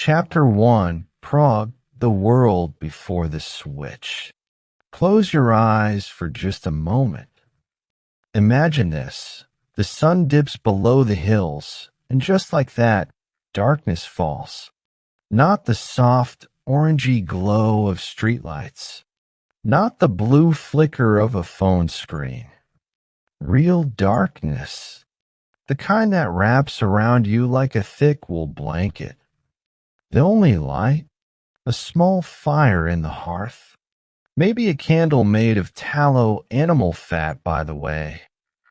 Chapter 1, Prague, the World Before the Switch. Close your eyes for just a moment. Imagine this. The sun dips below the hills, and just like that, darkness falls. Not the soft, orangey glow of streetlights. Not the blue flicker of a phone screen. Real darkness. The kind that wraps around you like a thick wool blanket. The only light? A small fire in the hearth. Maybe a candle made of tallow animal fat, by the way,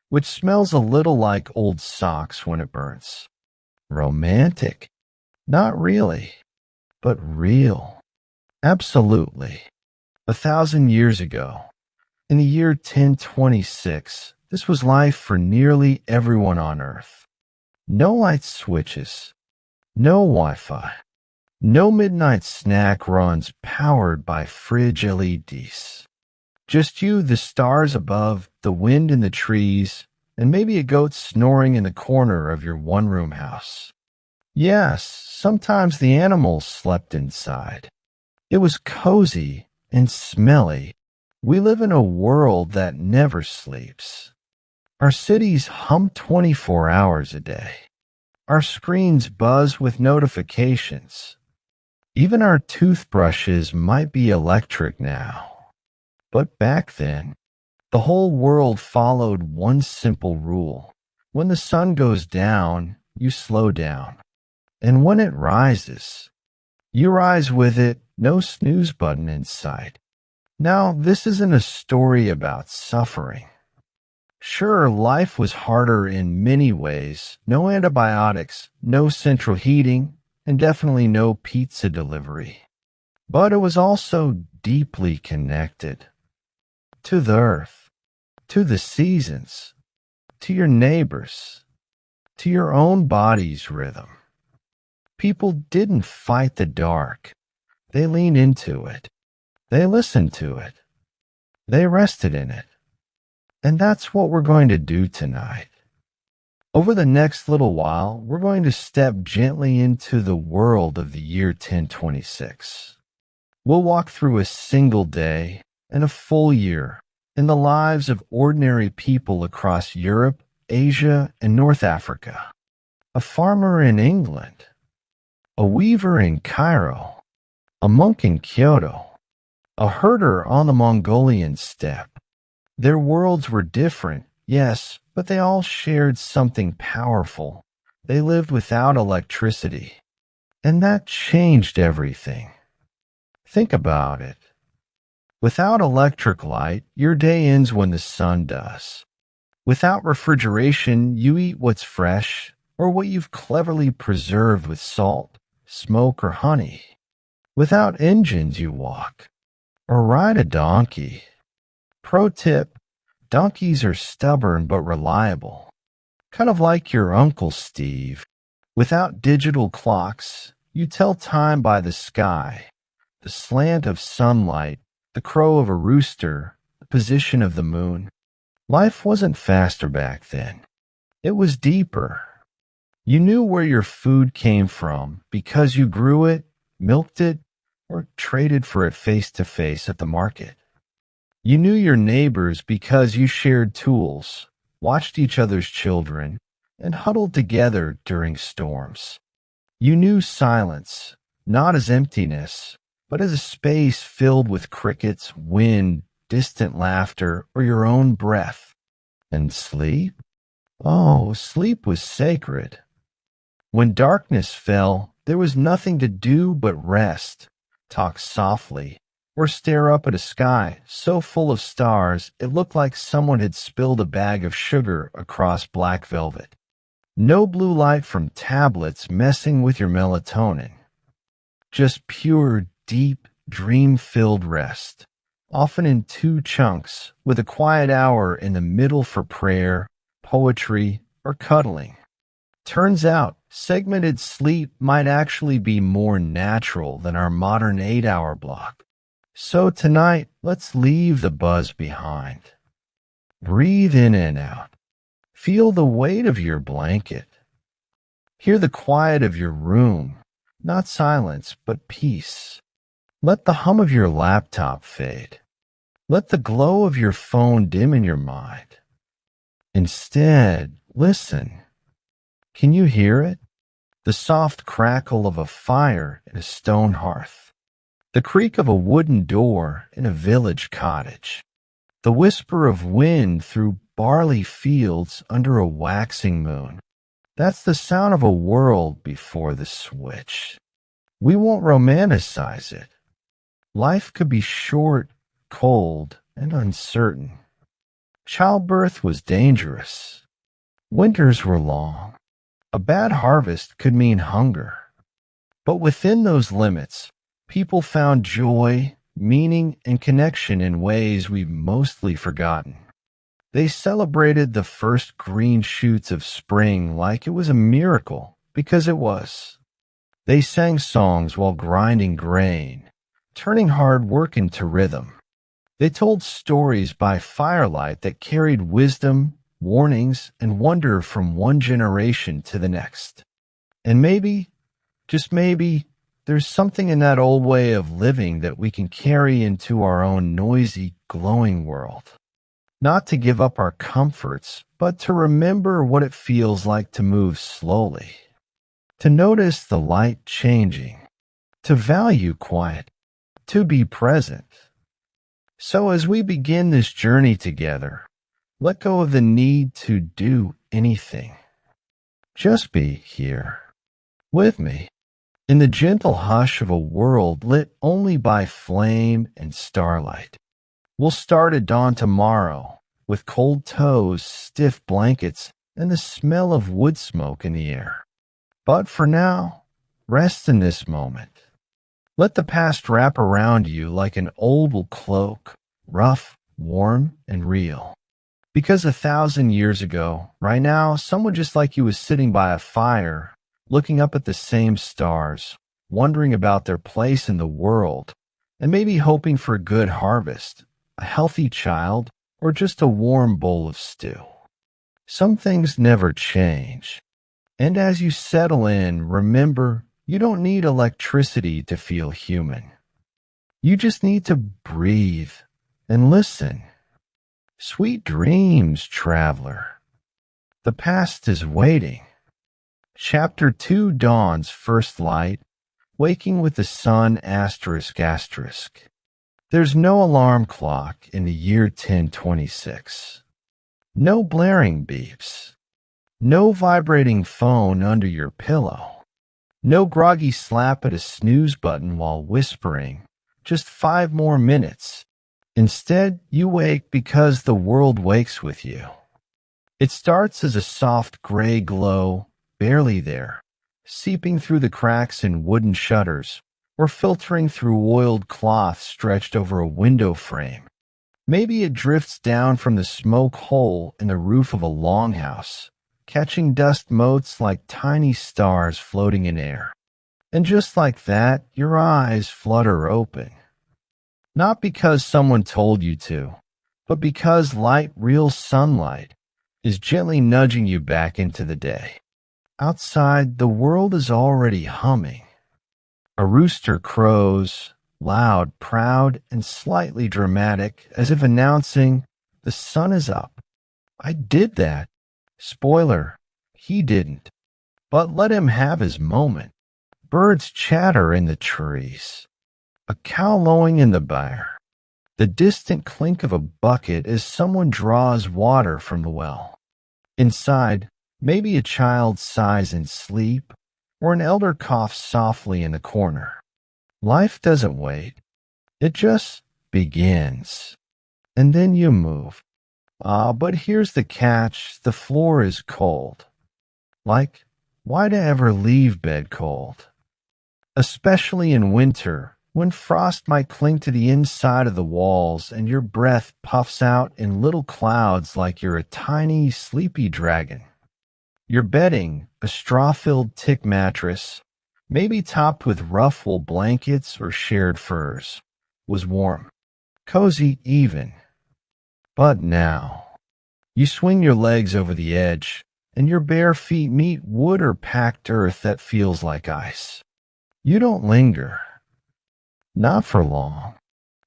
which smells a little like old socks when it burns. Romantic? Not really, but real. Absolutely. 1,000 years ago, in the year 1026, this was life for nearly everyone on Earth. No light switches, no Wi-Fi, no midnight snack runs powered by fridge LEDs. Just you, the stars above, the wind in the trees, and maybe a goat snoring in the corner of your one-room house. Yes, sometimes the animals slept inside. It was cozy and smelly. We live in a world that never sleeps. Our cities hum 24 hours a day. Our screens buzz with notifications. Even our toothbrushes might be electric now. But back then, the whole world followed one simple rule. When the sun goes down, you slow down. And when it rises, you rise with it, no snooze button in sight. Now, this isn't a story about suffering. Sure, life was harder in many ways. No antibiotics, no central heating, and definitely no pizza delivery. But it was also deeply connected. To the earth, to the seasons, to your neighbors, to your own body's rhythm. People didn't fight the dark. They leaned into it. They listened to it. They rested in it. And that's what we're going to do tonight. Over the next little while, we're going to step gently into the world of the year 1026. We'll walk through a single day and a full year in the lives of ordinary people across Europe, Asia, and North Africa. A farmer in England, a weaver in Cairo, a monk in Kyoto, a herder on the Mongolian steppe. Their worlds were different, yes, but they all shared something powerful. They lived without electricity, and that changed everything. Think about it. Without electric light, your day ends when the sun does. Without refrigeration, you eat what's fresh or what you've cleverly preserved with salt, smoke, or honey. Without engines, you walk or ride a donkey. Pro tip, donkeys are stubborn but reliable. Kind of like your Uncle Steve. Without digital clocks, you tell time by the sky, the slant of sunlight, the crow of a rooster, the position of the moon. Life wasn't faster back then. It was deeper. You knew where your food came from because you grew it, milked it, or traded for it face to face at the market. You knew your neighbors because you shared tools, watched each other's children, and huddled together during storms. You knew silence, not as emptiness, but as a space filled with crickets, wind, distant laughter, or your own breath. And sleep? Oh, sleep was sacred. When darkness fell, there was nothing to do but rest, talk softly, or stare up at a sky so full of stars it looked like someone had spilled a bag of sugar across black velvet. No blue light from tablets messing with your melatonin. Just pure, deep, dream-filled rest, often in 2 chunks, with a quiet hour in the middle for prayer, poetry, or cuddling. Turns out, segmented sleep might actually be more natural than our modern 8-hour block. So tonight, let's leave the buzz behind. Breathe in and out. Feel the weight of your blanket. Hear the quiet of your room, Not silence, but peace. Let the hum of your laptop fade. Let the glow of your phone dim in your mind. Instead, listen. Can you hear it? The soft crackle of a fire in a stone hearth. The creak of a wooden door in a village cottage. The whisper of wind through barley fields under a waxing moon. That's the sound of a world before the switch. We won't romanticize it. Life could be short, cold, and uncertain. Childbirth was dangerous. Winters were long. A bad harvest could mean hunger. But within those limits, people found joy, meaning, and connection in ways we've mostly forgotten. They celebrated the first green shoots of spring like it was a miracle, because it was. They sang songs while grinding grain, turning hard work into rhythm. They told stories by firelight that carried wisdom, warnings, and wonder from one generation to the next. And maybe, just maybe, there's something in that old way of living that we can carry into our own noisy, glowing world. Not to give up our comforts, but to remember what it feels like to move slowly. To notice the light changing. To value quiet. To be present. So as we begin this journey together, let go of the need to do anything. Just be here, with me, in the gentle hush of a world lit only by flame and starlight. We'll start at dawn tomorrow, with cold toes, stiff blankets, and the smell of wood smoke in the air. But for now, rest in this moment. Let the past wrap around you like an old cloak, rough, warm, and real. Because 1,000 years ago, right now, someone just like you was sitting by a fire, looking up at the same stars, wondering about their place in the world, and maybe hoping for a good harvest, a healthy child, or just a warm bowl of stew. Some things never change. And as you settle in, remember, you don't need electricity to feel human. You just need to breathe and listen. Sweet dreams, traveler. The past is waiting. Chapter 2 dawns first light, waking with the sun asterisk asterisk. There's no alarm clock in the year 1026. No blaring beeps. No vibrating phone under your pillow. No groggy slap at a snooze button while whispering, just 5 more minutes. Instead, you wake because the world wakes with you. It starts as a soft gray glow, barely there, seeping through the cracks in wooden shutters, or filtering through oiled cloth stretched over a window frame. Maybe it drifts down from the smoke hole in the roof of a longhouse, catching dust motes like tiny stars floating in air. And just like that, your eyes flutter open. Not because someone told you to, but because light, real sunlight, is gently nudging you back into the day. Outside, the world is already humming. A rooster crows, loud, proud, and slightly dramatic, as if announcing, "The sun is up. I did that." Spoiler, he didn't. But let him have his moment. Birds chatter in the trees. A cow lowing in the byre. The distant clink of a bucket as someone draws water from the well. Inside, maybe a child sighs in sleep, or an elder coughs softly in the corner. Life doesn't wait. It just begins. And then you move. But here's the catch. The floor is cold. Like, why to ever leave bed cold? Especially in winter, when frost might cling to the inside of the walls and your breath puffs out in little clouds like you're a tiny, sleepy dragon. Your bedding, a straw-filled tick mattress, maybe topped with rough wool blankets or shared furs, was warm, cozy even. But now, you swing your legs over the edge, and your bare feet meet wood or packed earth that feels like ice. You don't linger, not for long,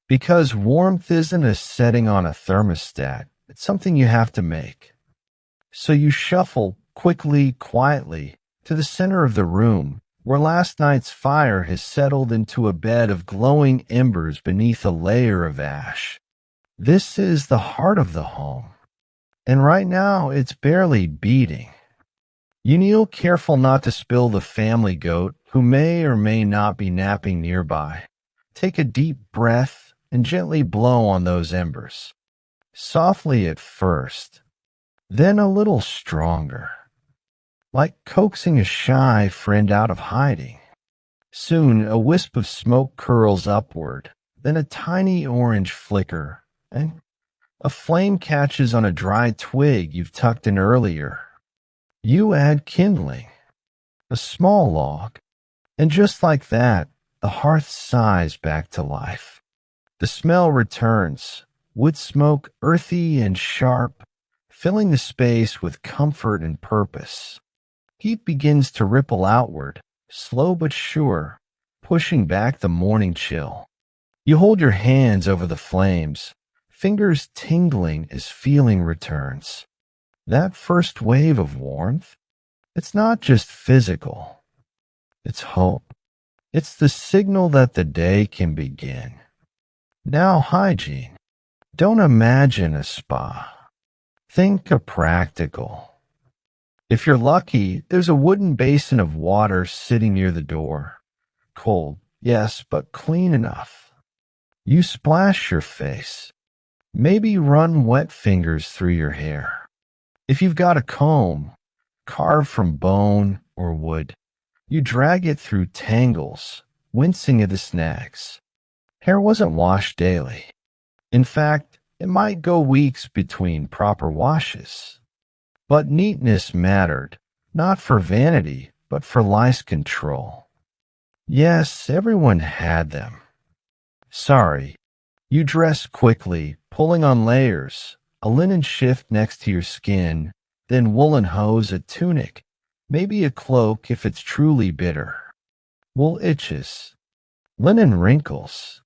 because warmth isn't a setting on a thermostat. It's something you have to make. So you shuffle quickly, quietly, to the center of the room, where last night's fire has settled into a bed of glowing embers beneath a layer of ash. This is the heart of the home, and right now it's barely beating. You kneel, careful not to spill the family goat, who may or may not be napping nearby. Take a deep breath and gently blow on those embers. Softly at first, then a little stronger, like coaxing a shy friend out of hiding. Soon a wisp of smoke curls upward, then a tiny orange flicker, and a flame catches on a dry twig you've tucked in earlier. You add kindling, a small log, and just like that, the hearth sighs back to life. The smell returns, wood smoke earthy and sharp, filling the space with comfort and purpose. Heat begins to ripple outward, slow but sure, pushing back the morning chill. You hold your hands over the flames, fingers tingling as feeling returns. That first wave of warmth, it's not just physical, it's hope. It's the signal that the day can begin. Now hygiene. Don't imagine a spa. Think a practical. If you're lucky, there's a wooden basin of water sitting near the door. Cold, yes, but clean enough. You splash your face. Maybe run wet fingers through your hair. If you've got a comb, carved from bone or wood, you drag it through tangles, wincing at the snags. Hair wasn't washed daily. In fact, it might go weeks between proper washes. But neatness mattered, not for vanity, but for lice control. Yes, everyone had them. Sorry, you dress quickly, pulling on layers, a linen shift next to your skin, then woolen hose, a tunic, maybe a cloak if it's truly bitter. Wool itches, linen wrinkles,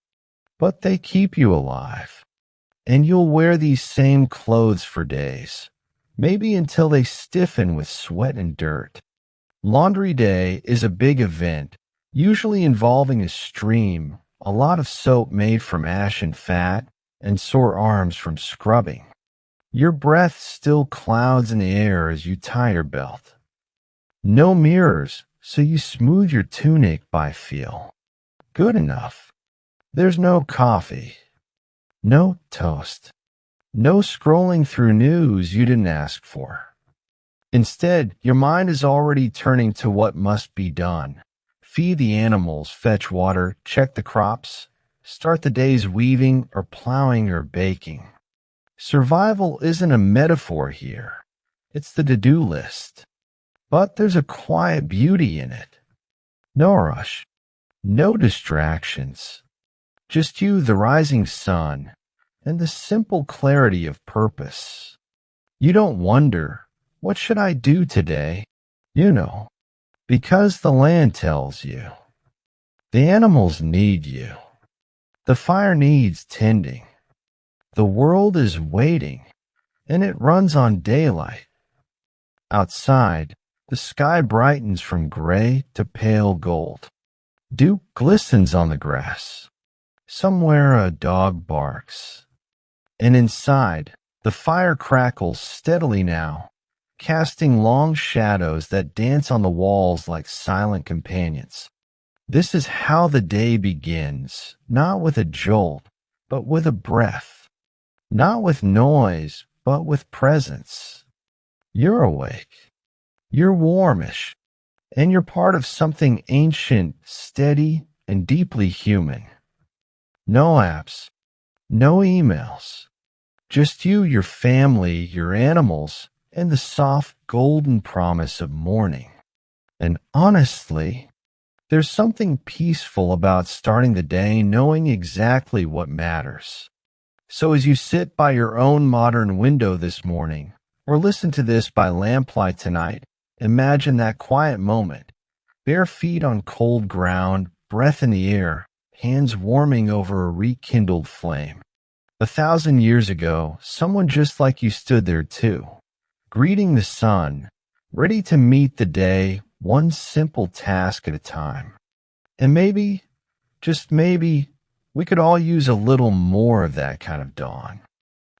but they keep you alive. And you'll wear these same clothes for days, maybe until they stiffen with sweat and dirt. Laundry day is a big event, usually involving a stream, a lot of soap made from ash and fat, and sore arms from scrubbing. Your breath still clouds in the air as you tie your belt. No mirrors, so you smooth your tunic by feel. Good enough. There's no coffee, no toast, no scrolling through news you didn't ask for. Instead, your mind is already turning to what must be done. Feed the animals, fetch water, check the crops, start the day's weaving or plowing or baking. Survival isn't a metaphor here. It's the to-do list. But there's a quiet beauty in it. No rush, no distractions. Just you, the rising sun, and the simple clarity of purpose. You don't wonder, what should I do today? You know, because the land tells you. The animals need you. The fire needs tending. The world is waiting, and it runs on daylight. Outside, the sky brightens from gray to pale gold. Dew glistens on the grass. Somewhere a dog barks. And inside, the fire crackles steadily now, casting long shadows that dance on the walls like silent companions. This is how the day begins, not with a jolt, but with a breath. Not with noise, but with presence. You're awake. You're warmish. And you're part of something ancient, steady, and deeply human. No apps, no emails. Just you, your family, your animals, and the soft golden promise of morning. And honestly, there's something peaceful about starting the day knowing exactly what matters. So as you sit by your own modern window this morning, or listen to this by lamplight tonight, imagine that quiet moment, Bare feet on cold ground, breath in the air, hands warming over a rekindled flame. 1,000 years ago, someone just like you stood there too, greeting the sun, ready to meet the day, one simple task at a time. And maybe, just maybe, we could all use a little more of that kind of dawn.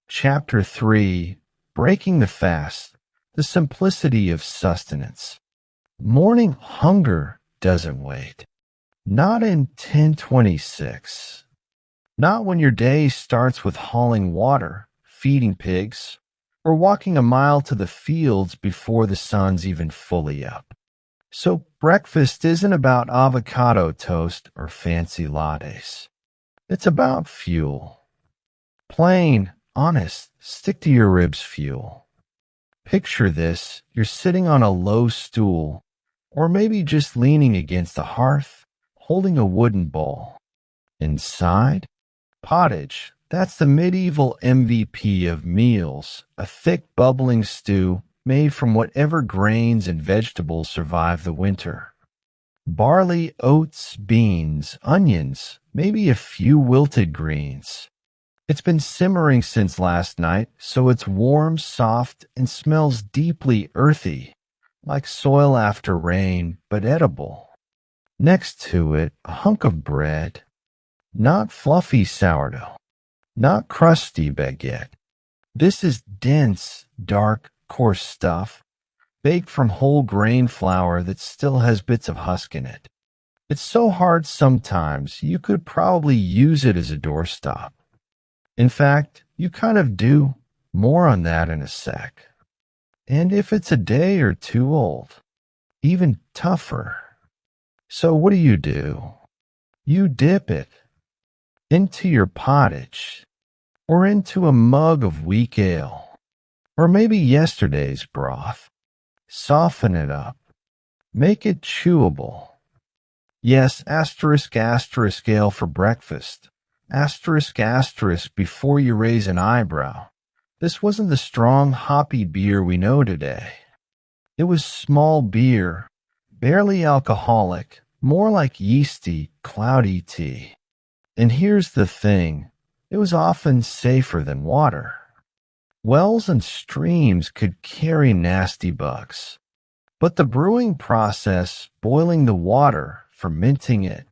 Chapter 3, Breaking the Fast, the Simplicity of Sustenance. Morning hunger doesn't wait. Not in 1026. Not when your day starts with hauling water, feeding pigs, or walking a mile to the fields before the sun's even fully up. So breakfast isn't about avocado toast or fancy lattes. It's about fuel. Plain, honest, stick to your ribs fuel. Picture this, you're sitting on a low stool, or maybe just leaning against the hearth, holding a wooden bowl. Inside, pottage. That's the medieval MVP of meals, a thick bubbling stew made from whatever grains and vegetables survive the winter. Barley, oats, beans, onions, maybe a few wilted greens. It's been simmering since last night, so it's warm, soft, and smells deeply earthy, like soil after rain, but edible. Next to it, a hunk of bread. Not fluffy sourdough, not crusty baguette. This is dense, dark, coarse stuff, baked from whole grain flour that still has bits of husk in it. It's so hard sometimes you could probably use it as a doorstop. In fact, you kind of do. More on that in a sec. And if it's a day or two old, even tougher. So what do? You dip it into your pottage, or into a mug of weak ale, or maybe yesterday's broth. Soften it up. Make it chewable. Yes, asterisk ale for breakfast. Asterisk before you raise an eyebrow. This wasn't the strong, hoppy beer we know today. It was small beer, barely alcoholic, more like yeasty, cloudy tea. And here's the thing, it was often safer than water. Wells and streams could carry nasty bugs. But the brewing process, boiling the water, fermenting it,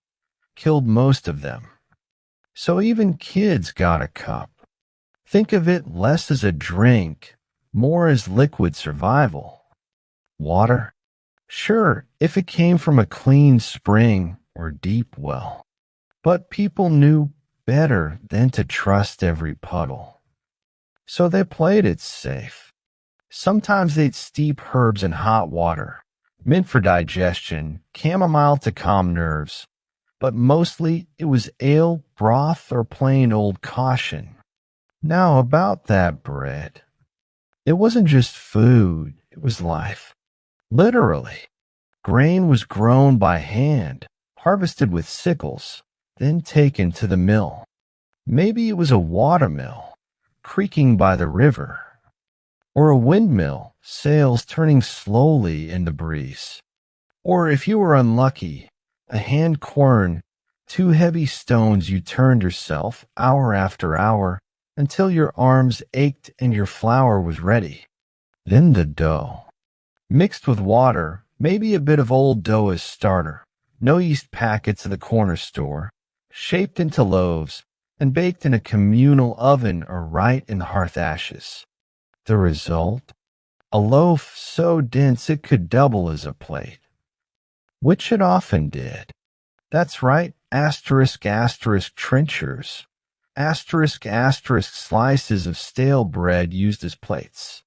killed most of them. So even kids got a cup. Think of it less as a drink, more as liquid survival. Water? Sure, if it came from a clean spring or deep well. But people knew better than to trust every puddle. So they played it safe. Sometimes they'd steep herbs in hot water, mint for digestion, chamomile to calm nerves. But mostly it was ale, broth, or plain old caution. Now about that bread. It wasn't just food, it was life. Literally. Grain was grown by hand, harvested with sickles, then taken to the mill. Maybe it was a watermill, creaking by the river, or a windmill, sails turning slowly in the breeze. Or if you were unlucky, a hand quern, two heavy stones you turned yourself hour after hour until your arms ached and your flour was ready. Then the dough. Mixed with water, maybe a bit of old dough as starter, no yeast packets at the corner store, shaped into loaves, and baked in a communal oven or right in the hearth ashes. The result? A loaf so dense it could double as a plate. Which it often did. That's right, asterisk trenchers. Asterisk slices of stale bread used as plates.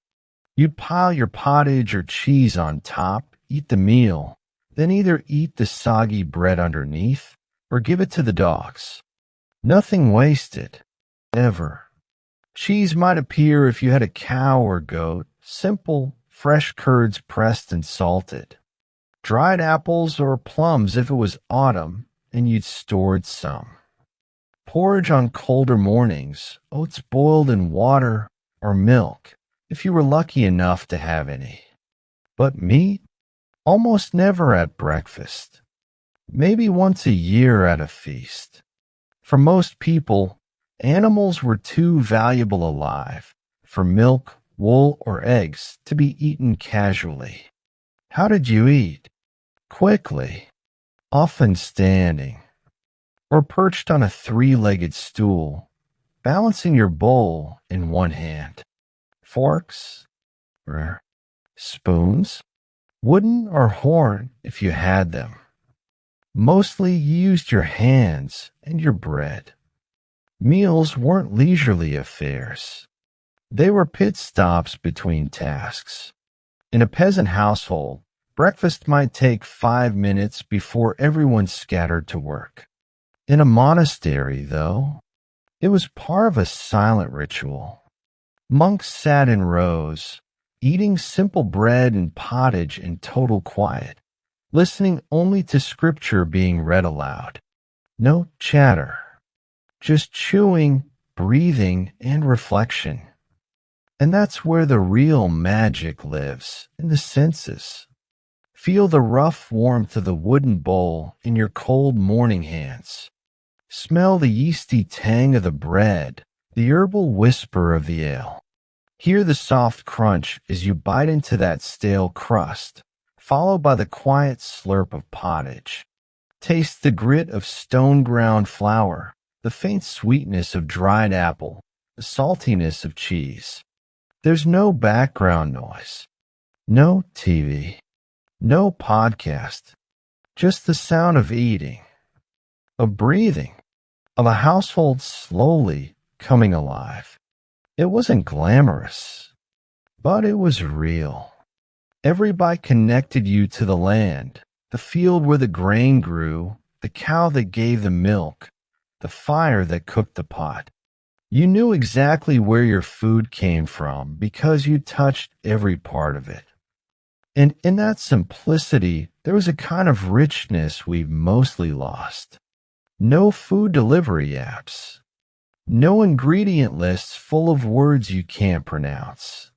You'd pile your pottage or cheese on top, eat the meal, then either eat the soggy bread underneath or give it to the dogs. Nothing wasted. Ever. Cheese might appear if you had a cow or goat, simple, fresh curds pressed and salted. Dried apples or plums if it was autumn and you'd stored some. Porridge on colder mornings, oats boiled in water or milk if you were lucky enough to have any. But meat? Almost never at breakfast. Maybe once a year at a feast. For most people, animals were too valuable alive for milk, wool, or eggs to be eaten casually. How did you eat? Quickly, often standing, or perched on a three-legged stool, balancing your bowl in one hand. Forks, or spoons, wooden or horn if you had them. Mostly you used your hands and your bread. Meals weren't leisurely affairs. They were pit stops between tasks. In a peasant household, breakfast might take 5 minutes before everyone scattered to work. In a monastery, though, it was part of a silent ritual. Monks sat in rows, eating simple bread and pottage in total quiet, listening only to scripture being read aloud. No chatter, just chewing, breathing, and reflection. And that's where the real magic lives, in the senses. Feel the rough warmth of the wooden bowl in your cold morning hands. Smell the yeasty tang of the bread, the herbal whisper of the ale. Hear the soft crunch as you bite into that stale crust, followed by the quiet slurp of pottage. Taste the grit of stone-ground flour, the faint sweetness of dried apple, the saltiness of cheese. There's no background noise, no TV, no podcast, just the sound of eating, of breathing, of a household slowly coming alive. It wasn't glamorous, but it was real. Every bite connected you to the land, the field where the grain grew, the cow that gave the milk, the fire that cooked the pot. You knew exactly where your food came from because you touched every part of it. And in that simplicity, there was a kind of richness we've mostly lost. No food delivery apps. No ingredient lists full of words you can't pronounce.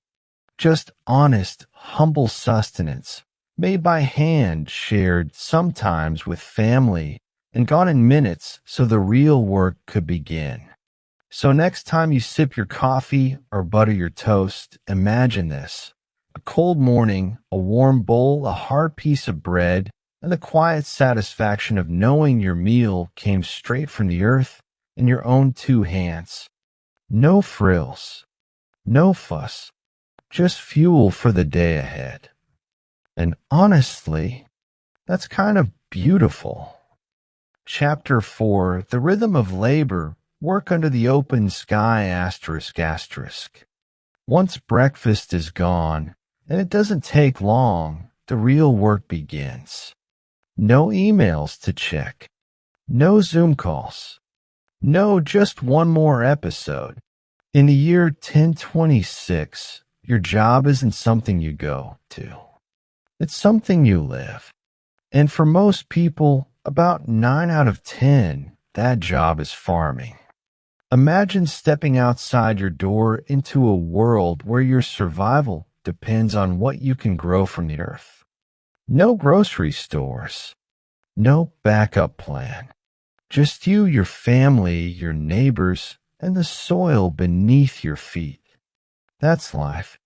Just honest, humble sustenance, made by hand, shared sometimes with family, and gone in minutes so the real work could begin. So next time you sip your coffee or butter your toast, imagine this. A cold morning, a warm bowl, a hard piece of bread, and the quiet satisfaction of knowing your meal came straight from the earth in your own two hands. No frills, no fuss, just fuel for the day ahead. And honestly, that's kind of beautiful. Chapter 4, The Rhythm of Labor, Work Under the Open Sky ****. Once breakfast is gone, and it doesn't take long, the real work begins. No emails to check. No Zoom calls. No, just one more episode. In the year 1026, your job isn't something you go to. It's something you live. And for most people, about 9 out of 10, that job is farming. Imagine stepping outside your door into a world where your survival depends on what you can grow from the earth. No grocery stores. No backup plan. Just you, your family, your neighbors, and the soil beneath your feet. That's life.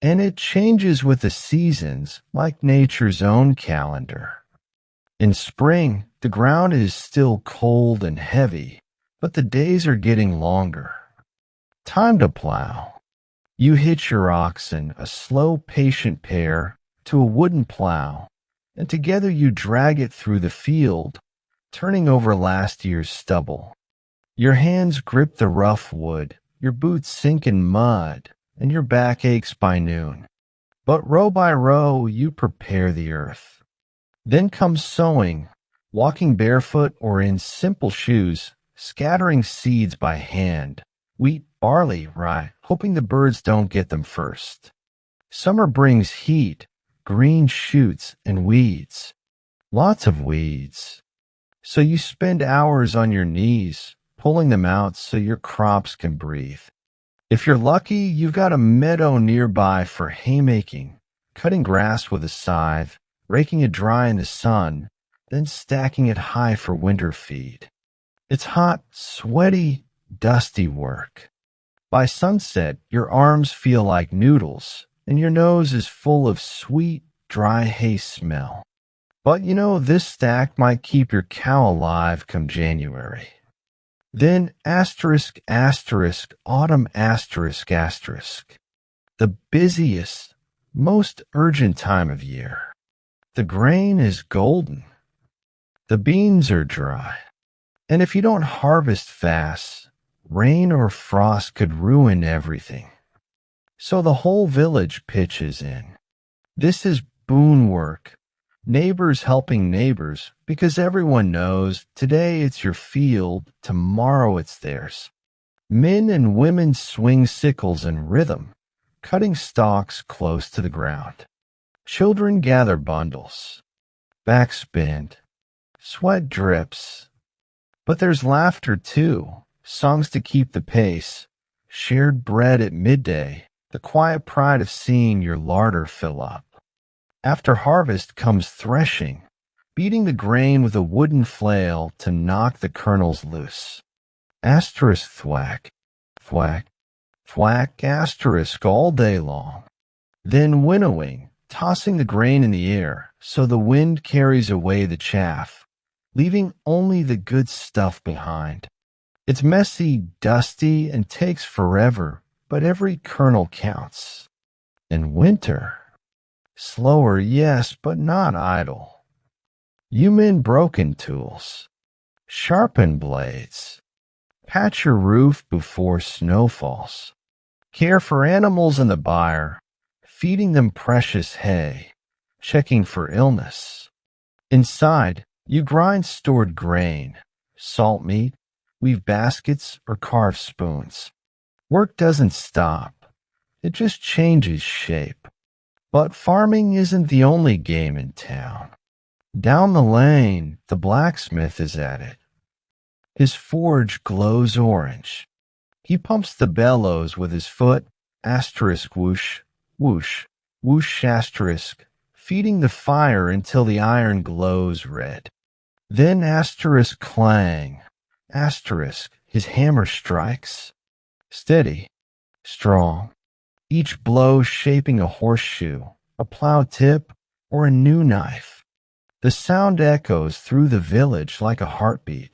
And it changes with the seasons, like nature's own calendar. In spring, the ground is still cold and heavy, but the days are getting longer. Time to plow. You hitch your oxen, a slow, patient pair, to a wooden plow, and together you drag it through the field, turning over last year's stubble. Your hands grip the rough wood, your boots sink in mud, and your back aches by noon. But row by row, you prepare the earth. Then comes sowing, walking barefoot or in simple shoes, scattering seeds by hand, wheat, barley, rye, hoping the birds don't get them first. Summer brings heat, green shoots, and weeds. Lots of weeds. So you spend hours on your knees, pulling them out so your crops can breathe. If you're lucky, you've got a meadow nearby for haymaking, cutting grass with a scythe, raking it dry in the sun, then stacking it high for winter feed. It's hot, sweaty, dusty work. By sunset, your arms feel like noodles, and your nose is full of sweet, dry hay smell. But this stack might keep your cow alive come January. Then asterisk, asterisk, autumn asterisk, asterisk. The busiest, most urgent time of year. The grain is golden. The beans are dry. And if you don't harvest fast, rain or frost could ruin everything. So the whole village pitches in. This is boon work. Neighbors helping neighbors, because everyone knows today it's your field, tomorrow it's theirs. Men and women swing sickles in rhythm, cutting stalks close to the ground. Children gather bundles. Backs bend. Sweat drips. But there's laughter too, songs to keep the pace, shared bread at midday, the quiet pride of seeing your larder fill up. After harvest comes threshing, beating the grain with a wooden flail to knock the kernels loose. Asterisk thwack, thwack, thwack, asterisk all day long. Then winnowing, tossing the grain in the air so the wind carries away the chaff, leaving only the good stuff behind. It's messy, dusty, and takes forever, but every kernel counts. In winter, slower, yes, but not idle. You mend broken tools, sharpen blades, patch your roof before snow falls, care for animals in the byre, feeding them precious hay, checking for illness. Inside, you grind stored grain, salt meat, weave baskets, or carve spoons. Work doesn't stop. It just changes shape. But farming isn't the only game in town. Down the lane, the blacksmith is at it. His forge glows orange. He pumps the bellows with his foot, asterisk whoosh, whoosh, whoosh asterisk, feeding the fire until the iron glows red. Then asterisk clang, asterisk, his hammer strikes. Steady, strong. Each blow shaping a horseshoe, a plow tip, or a new knife. The sound echoes through the village like a heartbeat.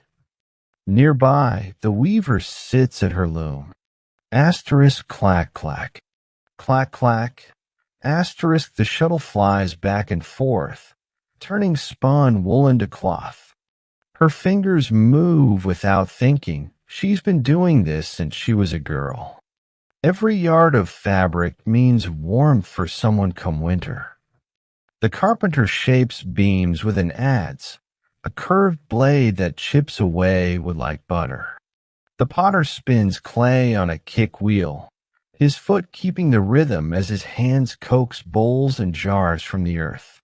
Nearby, the weaver sits at her loom. Asterisk clack clack, clack clack. Asterisk the shuttle flies back and forth, turning spun wool into cloth. Her fingers move without thinking. She's been doing this since she was a girl. Every yard of fabric means warmth for someone come winter. The carpenter shapes beams with an adze, a curved blade that chips away would like butter. The potter spins clay on a kick wheel, his foot keeping the rhythm as his hands coax bowls and jars from the earth.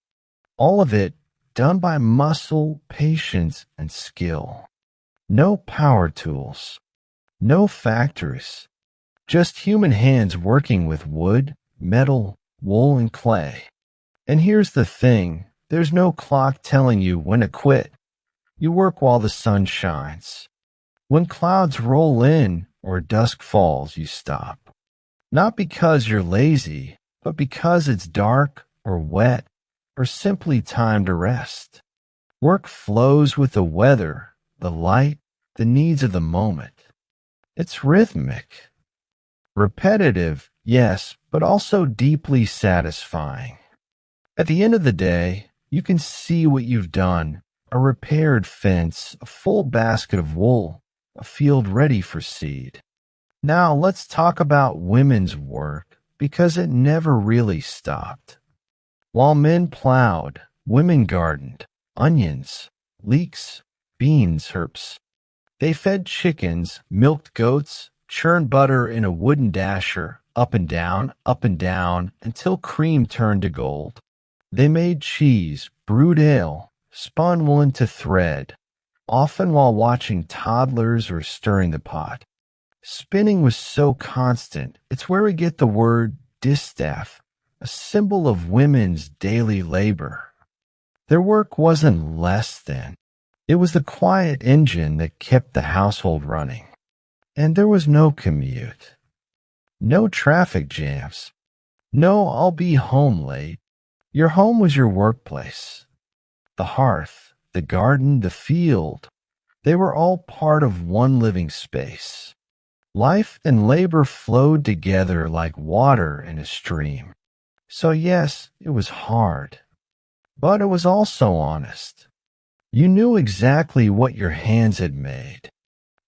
All of it done by muscle, patience, and skill. No power tools, no factories. Just human hands working with wood, metal, wool, and clay. And here's the thing, there's no clock telling you when to quit. You work while the sun shines. When clouds roll in or dusk falls, you stop. Not because you're lazy, but because it's dark or wet or simply time to rest. Work flows with the weather, the light, the needs of the moment. It's rhythmic. Repetitive, yes, but also deeply satisfying. At the end of the day, you can see what you've done, a repaired fence, a full basket of wool, a field ready for seed. Now let's talk about women's work, because it never really stopped. While men plowed, women gardened, onions, leeks, beans, herbs. They fed chickens, milked goats, churned butter in a wooden dasher, up and down, until cream turned to gold. They made cheese, brewed ale, spun wool into thread, often while watching toddlers or stirring the pot. Spinning was so constant, it's where we get the word distaff, a symbol of women's daily labor. Their work wasn't less than. It was the quiet engine that kept the household running. And there was no commute, no traffic jams, no I'll be home late. Your home was your workplace. The hearth, the garden, the field, they were all part of one living space. Life and labor flowed together like water in a stream. So yes, it was hard, but it was also honest. You knew exactly what your hands had made.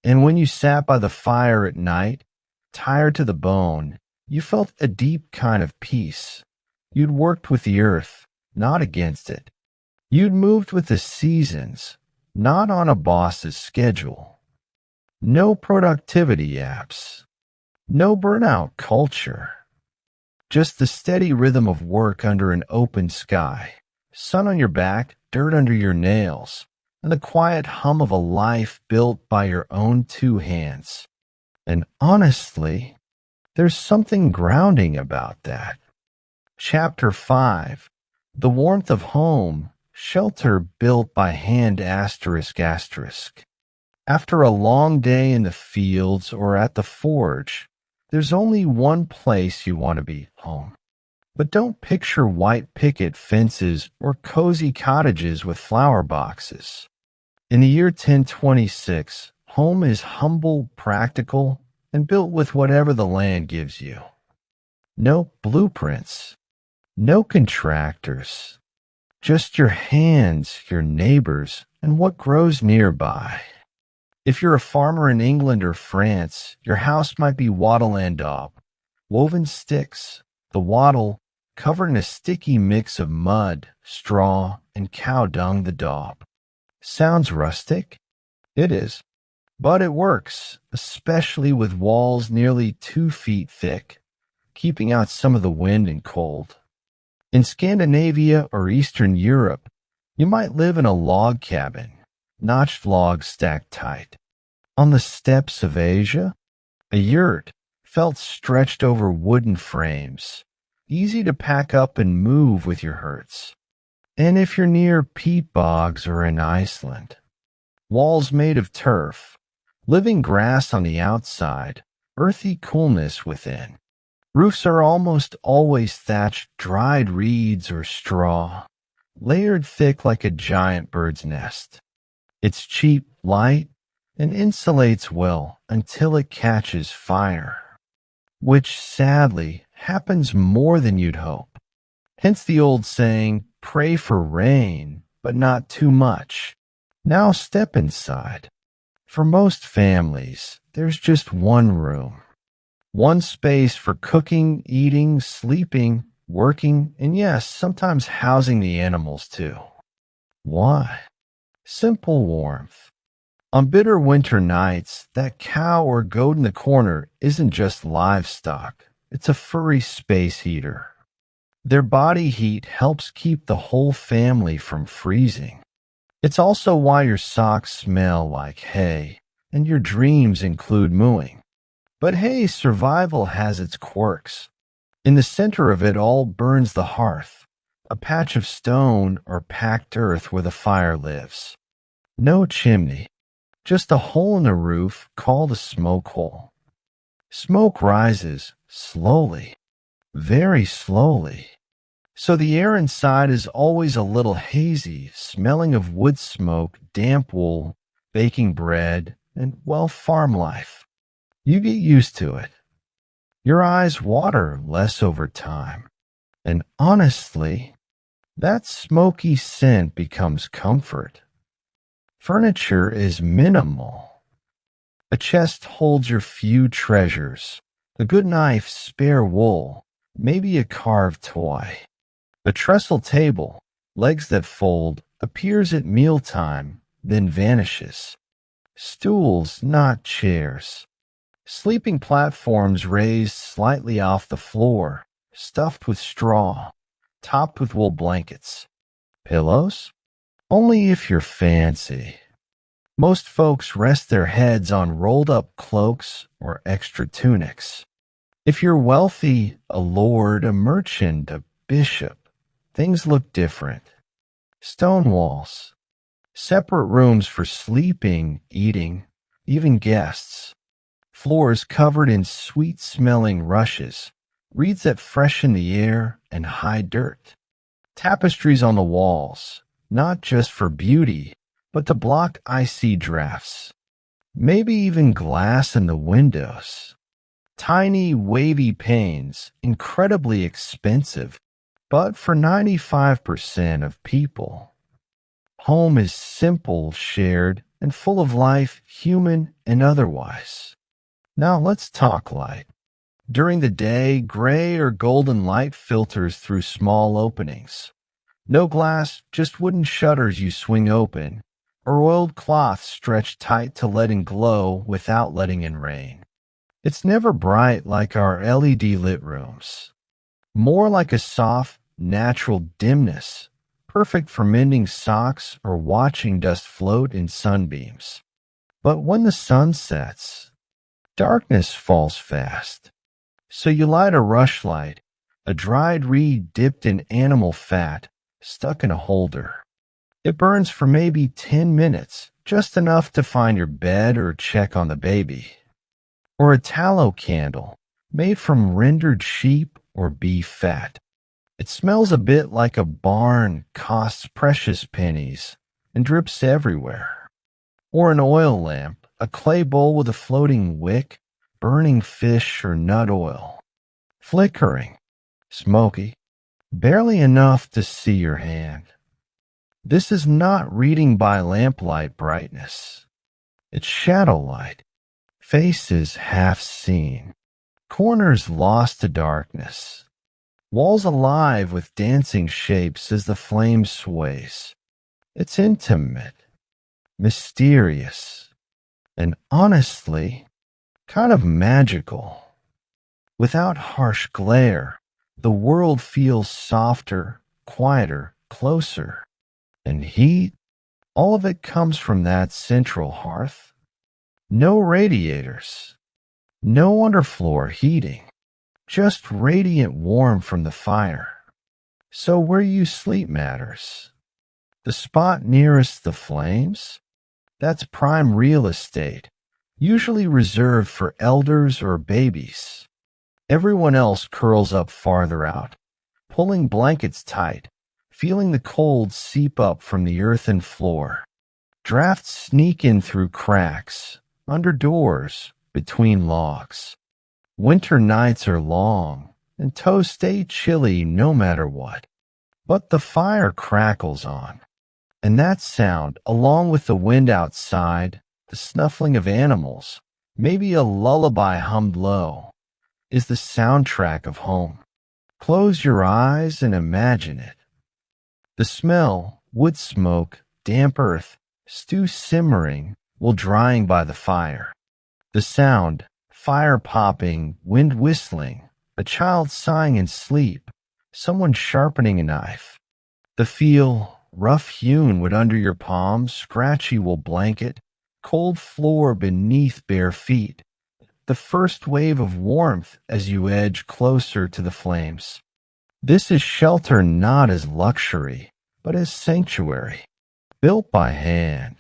And when you sat by the fire at night, tired to the bone, you felt a deep kind of peace. You'd worked with the earth, not against it. You'd moved with the seasons, not on a boss's schedule. No productivity apps, no burnout culture. Just the steady rhythm of work under an open sky, sun on your back, dirt under your nails, and the quiet hum of a life built by your own two hands. And honestly, there's something grounding about that. Chapter 5, The Warmth of Home, Shelter Built by Hand asterisk asterisk. After a long day in the fields or at the forge, there's only one place you want to be, home. But don't picture white picket fences or cozy cottages with flower boxes. In the year 1026, home is humble, practical, and built with whatever the land gives you. No blueprints, no contractors, just your hands, your neighbors, and what grows nearby. If you're a farmer in England or France, your house might be wattle and daub, woven sticks, the wattle covered in a sticky mix of mud, straw, and cow dung, the daub. Sounds rustic? It is. But it works, especially with walls nearly 2 feet thick, keeping out some of the wind and cold. In Scandinavia or Eastern Europe, you might live in a log cabin, notched logs stacked tight. On the steppes of Asia, a yurt felt stretched over wooden frames, easy to pack up and move with your herds. And if you're near peat bogs or in Iceland, walls made of turf, living grass on the outside, earthy coolness within. Roofs are almost always thatched dried reeds or straw, layered thick like a giant bird's nest. It's cheap, light, and insulates well until it catches fire, which sadly happens more than you'd hope. Hence the old saying, pray for rain, but not too much. Now step inside. For most families, there's just one room. One space for cooking, eating, sleeping, working, and yes, sometimes housing the animals too. Why? Simple warmth. On bitter winter nights, that cow or goat in the corner isn't just livestock. It's a furry space heater. Their body heat helps keep the whole family from freezing. It's also why your socks smell like hay, and your dreams include mooing. But hey, survival has its quirks. In the center of it all burns the hearth, a patch of stone or packed earth where the fire lives. No chimney, just a hole in the roof called a smoke hole. Smoke rises slowly, very slowly. So the air inside is always a little hazy, smelling of wood smoke, damp wool, baking bread, and, well, farm life. You get used to it. Your eyes water less over time. And honestly, that smoky scent becomes comfort. Furniture is minimal. A chest holds your few treasures, a good knife, spare wool, maybe a carved toy. A trestle table, legs that fold, appears at mealtime, then vanishes. Stools, not chairs. Sleeping platforms raised slightly off the floor, stuffed with straw, topped with wool blankets. Pillows? Only if you're fancy. Most folks rest their heads on rolled-up cloaks or extra tunics. If you're wealthy, a lord, a merchant, a bishop, things look different. Stone walls, separate rooms for sleeping, eating, even guests. Floors covered in sweet-smelling rushes, reeds that freshen the air and hide dirt. Tapestries on the walls, not just for beauty, but to block icy drafts. Maybe even glass in the windows. Tiny, wavy panes, incredibly expensive, but for 95% of people, home is simple, shared, and full of life, human and otherwise. Now let's talk light. During the day, gray or golden light filters through small openings. No glass, just wooden shutters you swing open, or oiled cloth stretched tight to let in glow without letting in rain. It's never bright like our LED lit rooms. More like a soft, natural dimness, perfect for mending socks or watching dust float in sunbeams. But when the sun sets, darkness falls fast. So you light a rushlight, a dried reed dipped in animal fat, stuck in a holder. It burns for maybe 10 minutes, just enough to find your bed or check on the baby. Or a tallow candle, made from rendered sheep or beef fat. It smells a bit like a barn, costs precious pennies, and drips everywhere. Or an oil lamp, a clay bowl with a floating wick, burning fish or nut oil. Flickering, smoky, barely enough to see your hand. This is not reading by lamplight brightness. It's shadow light, faces half seen, corners lost to darkness, walls alive with dancing shapes as the flame sways. It's intimate, mysterious, and honestly, kind of magical. Without harsh glare, the world feels softer, quieter, closer. And heat, all of it comes from that central hearth. No radiators, no underfloor heating, just radiant warmth from the fire. So where you sleep matters. The spot nearest the flames, that's prime real estate, usually reserved for elders or babies. Everyone else curls up farther out, pulling blankets tight, feeling the cold seep up from the earthen floor. Drafts sneak in through cracks, under doors, between logs. Winter nights are long, and toes stay chilly no matter what. But the fire crackles on, and that sound, along with the wind outside, the snuffling of animals, maybe a lullaby hummed low, is the soundtrack of home. Close your eyes and imagine it. The smell, wood smoke, damp earth, stew simmering while drying by the fire. The sound, fire popping, wind whistling, a child sighing in sleep, someone sharpening a knife. The feel, rough hewn wood under your palms, scratchy wool blanket, cold floor beneath bare feet. The first wave of warmth as you edge closer to the flames. This is shelter not as luxury, but as sanctuary, built by hand,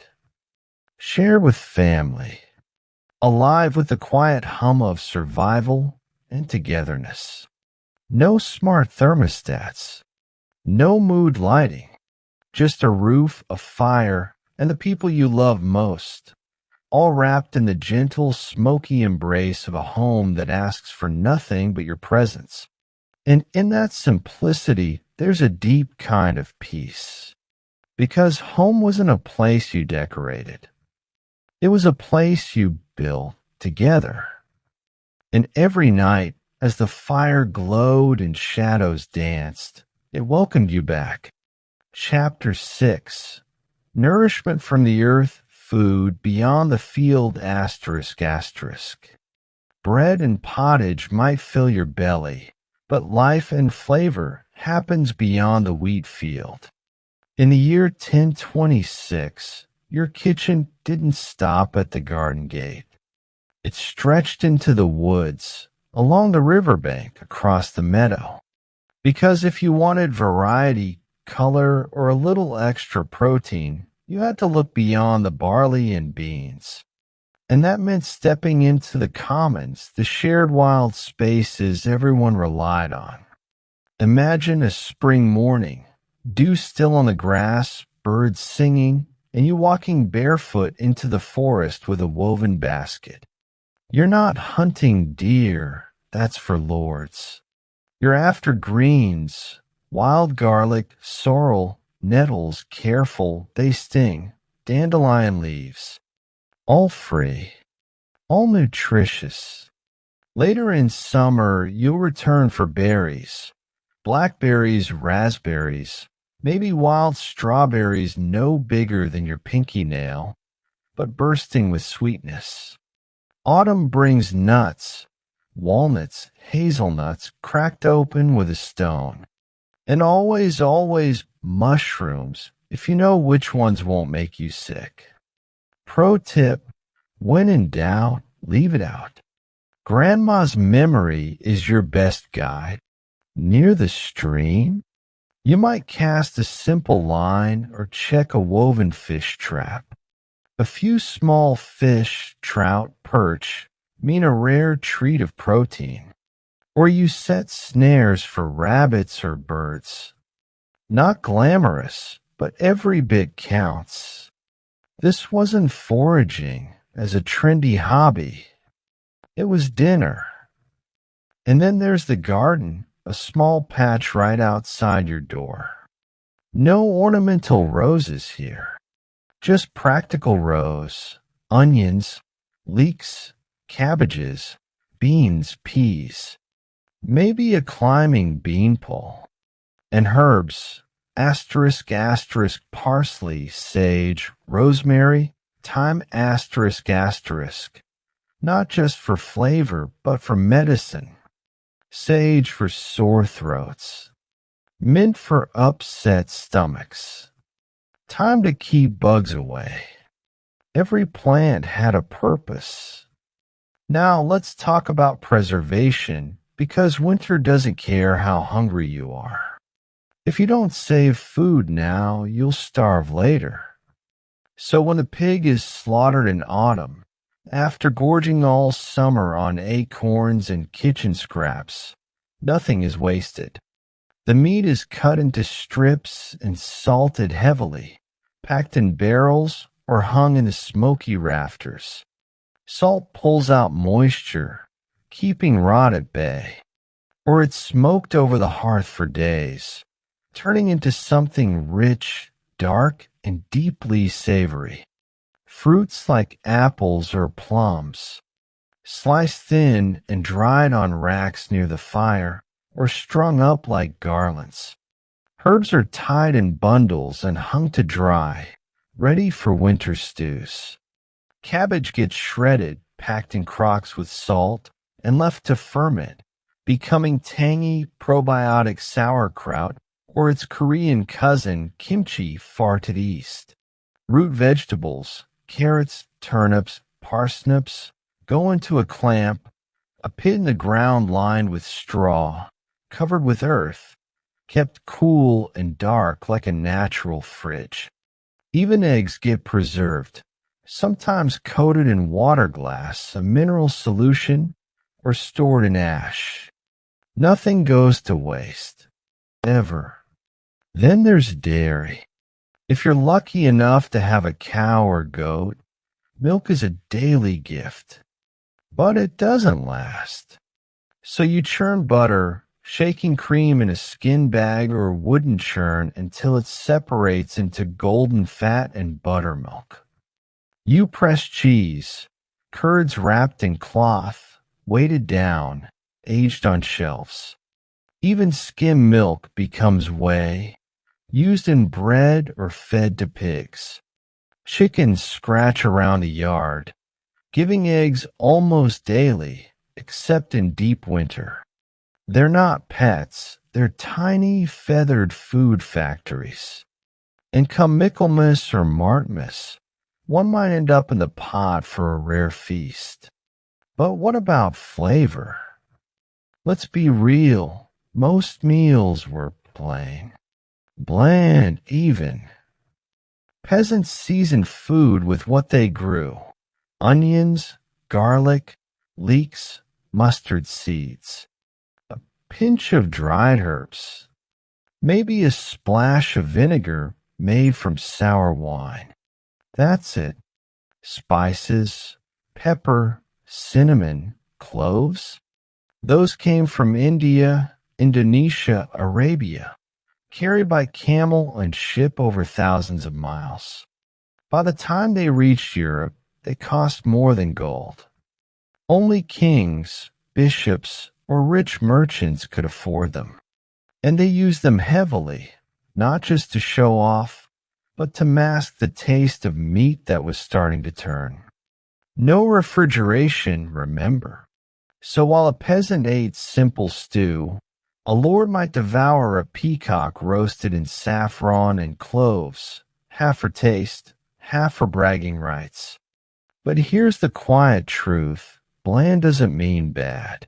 shared with family, alive with the quiet hum of survival and togetherness. No smart thermostats, no mood lighting, just a roof, a fire, and the people you love most, all wrapped in the gentle, smoky embrace of a home that asks for nothing but your presence. And in that simplicity, there's a deep kind of peace. Because home wasn't a place you decorated. It was a place you built together. And every night, as the fire glowed and shadows danced, it welcomed you back. Chapter 6. Nourishment from the earth, food beyond the field asterisk. Bread and pottage might fill your belly, but life and flavor happens beyond the wheat field. In the year 1026, your kitchen didn't stop at the garden gate. It stretched into the woods, along the riverbank, across the meadow. Because if you wanted variety, color, or a little extra protein, you had to look beyond the barley and beans. And that meant stepping into the commons, the shared wild spaces everyone relied on. Imagine a spring morning, dew still on the grass, birds singing, and you walking barefoot into the forest with a woven basket. You're not hunting deer, that's for lords. You're after greens, wild garlic, sorrel, nettles, careful, they sting, dandelion leaves. All free, all nutritious. Later in summer, you'll return for berries. Blackberries, raspberries, maybe wild strawberries no bigger than your pinky nail, but bursting with sweetness. Autumn brings nuts, walnuts, hazelnuts cracked open with a stone. And always, always mushrooms, if you know which ones won't make you sick. Pro tip, when in doubt, leave it out. Grandma's memory is your best guide. Near the stream, you might cast a simple line or check a woven fish trap. A few small fish, trout, perch mean a rare treat of protein. Or you set snares for rabbits or birds. Not glamorous, but every bit counts. This wasn't foraging as a trendy hobby. It was dinner. And then there's the garden, a small patch right outside your door. No ornamental roses here. Just practical rows, onions, leeks, cabbages, beans, peas. Maybe a climbing beanpole. And herbs, asterisk, asterisk, parsley, sage, rosemary, thyme, asterisk, asterisk. Not just for flavor, but for medicine. Sage for sore throats. Mint for upset stomachs. Time to keep bugs away. Every plant had a purpose. Now let's talk about preservation, because winter doesn't care how hungry you are. If you don't save food now, you'll starve later. So when a pig is slaughtered in autumn, after gorging all summer on acorns and kitchen scraps, nothing is wasted. The meat is cut into strips and salted heavily, packed in barrels or hung in the smoky rafters. Salt pulls out moisture, keeping rot at bay. Or it's smoked over the hearth for days, turning into something rich, dark, and deeply savory. Fruits like apples or plums, sliced thin and dried on racks near the fire, or strung up like garlands. Herbs are tied in bundles and hung to dry, ready for winter stews. Cabbage gets shredded, packed in crocks with salt, and left to ferment, becoming tangy probiotic sauerkraut or its Korean cousin kimchi far to the east. Root vegetables, carrots, turnips, parsnips, go into a clamp, a pit in the ground lined with straw, covered with earth, kept cool and dark like a natural fridge. Even eggs get preserved, sometimes coated in water glass, a mineral solution, or stored in ash. Nothing goes to waste, ever. Then there's dairy. If you're lucky enough to have a cow or goat, milk is a daily gift. But it doesn't last. So you churn butter, shaking cream in a skin bag or wooden churn until it separates into golden fat and buttermilk. You press cheese, curds wrapped in cloth, weighted down, aged on shelves. Even skim milk becomes whey, used in bread or fed to pigs. Chickens scratch around the yard, giving eggs almost daily, except in deep winter. They're not pets, they're tiny feathered food factories. And come Michaelmas or Martmas, one might end up in the pot for a rare feast. But what about flavor? Let's be real, most meals were plain. bland even. Peasants seasoned food with what they grew: onions, garlic, leeks, mustard seeds, a pinch of dried herbs, maybe a splash of vinegar made from sour wine. That's it. Spices, pepper, cinnamon, cloves. Those came from India, Indonesia, Arabia, carried by camel and ship over thousands of miles. By the time they reached Europe, they cost more than gold. Only kings, bishops, or rich merchants could afford them. And they used them heavily, not just to show off, but to mask the taste of meat that was starting to turn. No refrigeration, remember. So while a peasant ate simple stew, a lord might devour a peacock roasted in saffron and cloves, half for taste, half for bragging rights. But here's the quiet truth: bland doesn't mean bad.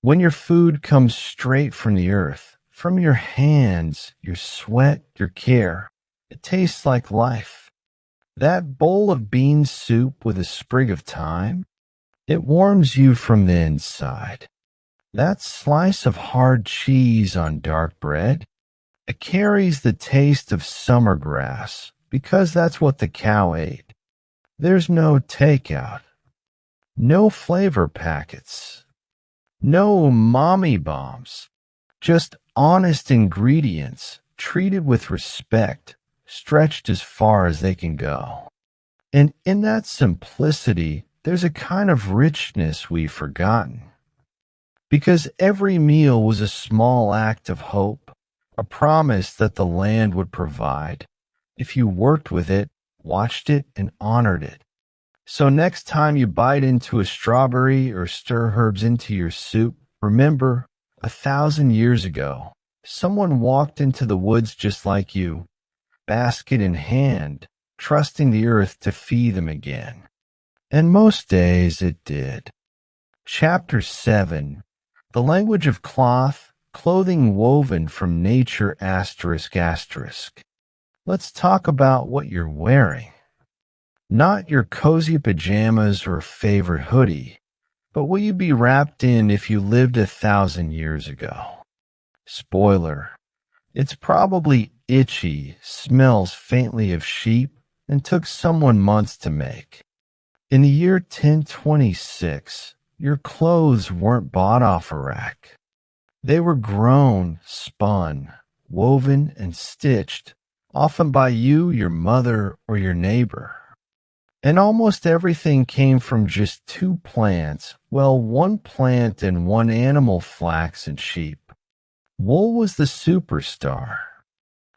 When your food comes straight from the earth, from your hands, your sweat, your care, it tastes like life. That bowl of bean soup with a sprig of thyme, it warms you from the inside. That slice of hard cheese on dark bread, it carries the taste of summer grass because that's what the cow ate. There's no takeout, no flavor packets, no mommy bombs, just honest ingredients treated with respect, stretched as far as they can go. And in that simplicity, there's a kind of richness we've forgotten. Because every meal was a small act of hope, a promise that the land would provide, if you worked with it, watched it, and honored it. So next time you bite into a strawberry or stir herbs into your soup, remember, 1,000 years ago, someone walked into the woods just like you, basket in hand, trusting the earth to feed them again. And most days it did. Chapter 7. The language of cloth, clothing woven from nature ***. Let's talk about what you're wearing. Not your cozy pajamas or favorite hoodie, but what you'd be wrapped in if you lived 1,000 years ago. Spoiler: it's probably itchy, smells faintly of sheep, and took someone months to make. In the year 1026, your clothes weren't bought off a rack. They were grown, spun, woven, and stitched, often by you, your mother, or your neighbor. And almost everything came from just two plants, well, one plant and one animal: flax and sheep. Wool was the superstar.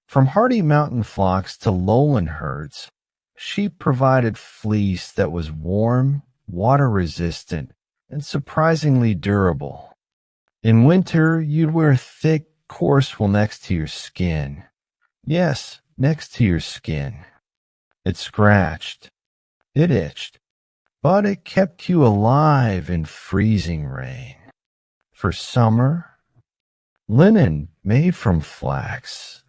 From hardy mountain flocks to lowland herds, sheep provided fleece that was warm, water-resistant, and surprisingly durable. In winter, you'd wear thick, coarse wool next to your skin. Yes, next to your skin. It scratched. It itched. But it kept you alive in freezing rain. For summer, linen made from flax.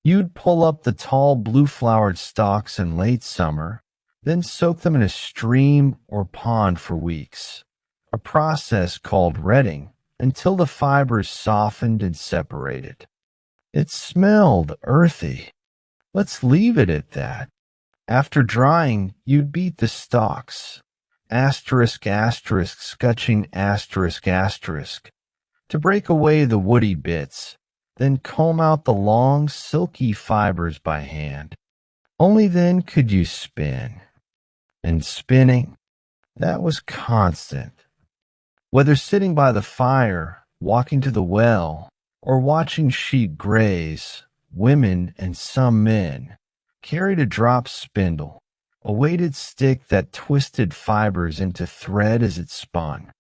You'd pull up the tall blue-flowered stalks in late summer, then soak them in a stream or pond for weeks, a process called retting, until the fibers softened and separated. It smelled earthy. Let's leave it at that. After drying, you'd beat the stalks, scutching to break away the woody bits, then comb out the long, silky fibers by hand. Only then could you spin. And spinning, that was constant. Whether sitting by the fire, walking to the well, or watching sheep graze, women and some men carried a drop spindle, a weighted stick that twisted fibers into thread as it spun.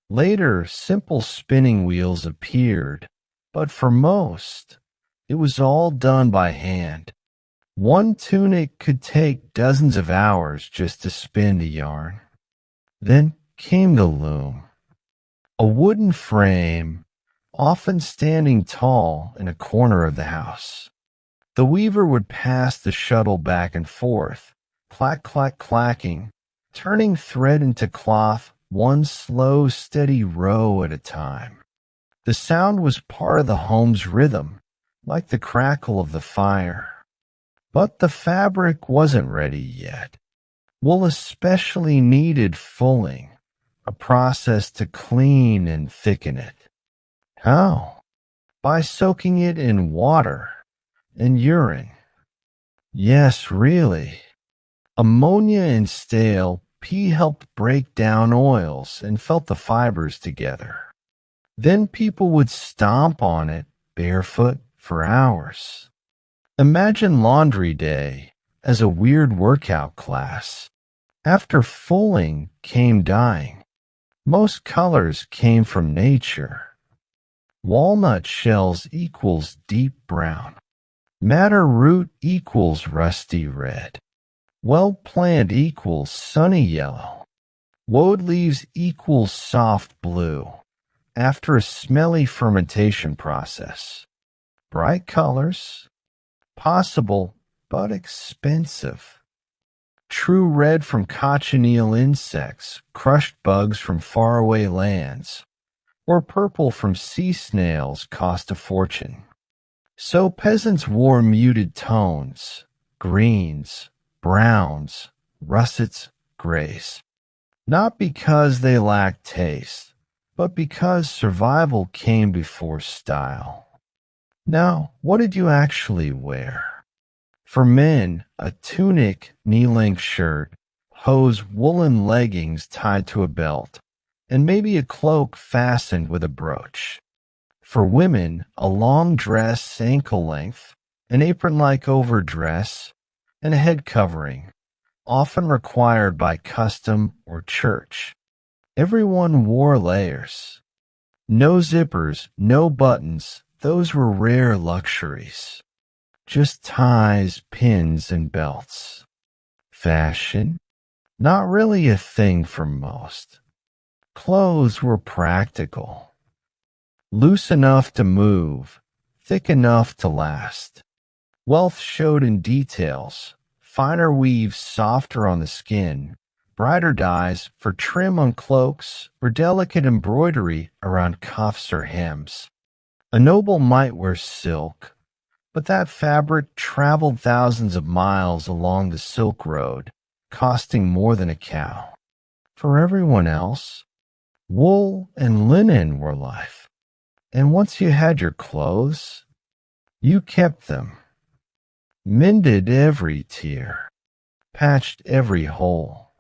Later, simple spinning wheels appeared, but for most, it was all done by hand. One tunic could take dozens of hours just to spin the yarn. Then came the loom, a wooden frame, often standing tall in a corner of the house. The weaver would pass the shuttle back and forth, clack, clack, clacking, turning thread into cloth, one slow, steady row at a time. The sound was part of the home's rhythm, like the crackle of the fire. But the fabric wasn't ready yet. Wool especially needed fulling, a process to clean and thicken it. How? By soaking it in water and urine. Yes, really. Ammonia and stale pee helped break down oils and felt the fibers together. Then people would stomp on it barefoot for hours. Imagine laundry day as a weird workout class. After fulling came dyeing. Most colors came from nature. Walnut shells equals deep brown. Madder root equals rusty red. Well plant equals sunny yellow. Woad leaves equals soft blue after a smelly fermentation process. Bright colors, possible but expensive. True red from cochineal insects, crushed bugs from faraway lands, or purple from sea snails cost a fortune. So peasants wore muted tones, greens, browns, russets, grays. Not because they lacked taste, but because survival came before style. Now, what did you actually wear? For men, a tunic, knee-length shirt, hose, woolen leggings tied to a belt, and maybe a cloak fastened with a brooch. For women, a long dress ankle-length, an apron-like overdress, and a head covering, often required by custom or church. Everyone wore layers. No zippers, no buttons, those were rare luxuries. Just ties, pins, and belts. Fashion? Not really a thing for most. Clothes were practical. Loose enough to move, thick enough to last. Wealth showed in details, finer weaves softer on the skin, brighter dyes for trim on cloaks, or delicate embroidery around cuffs or hems. A noble might wear silk, but that fabric traveled thousands of miles along the Silk Road, costing more than a cow. For everyone else, wool and linen were life. And once you had your clothes, you kept them, mended every tear, patched every hole,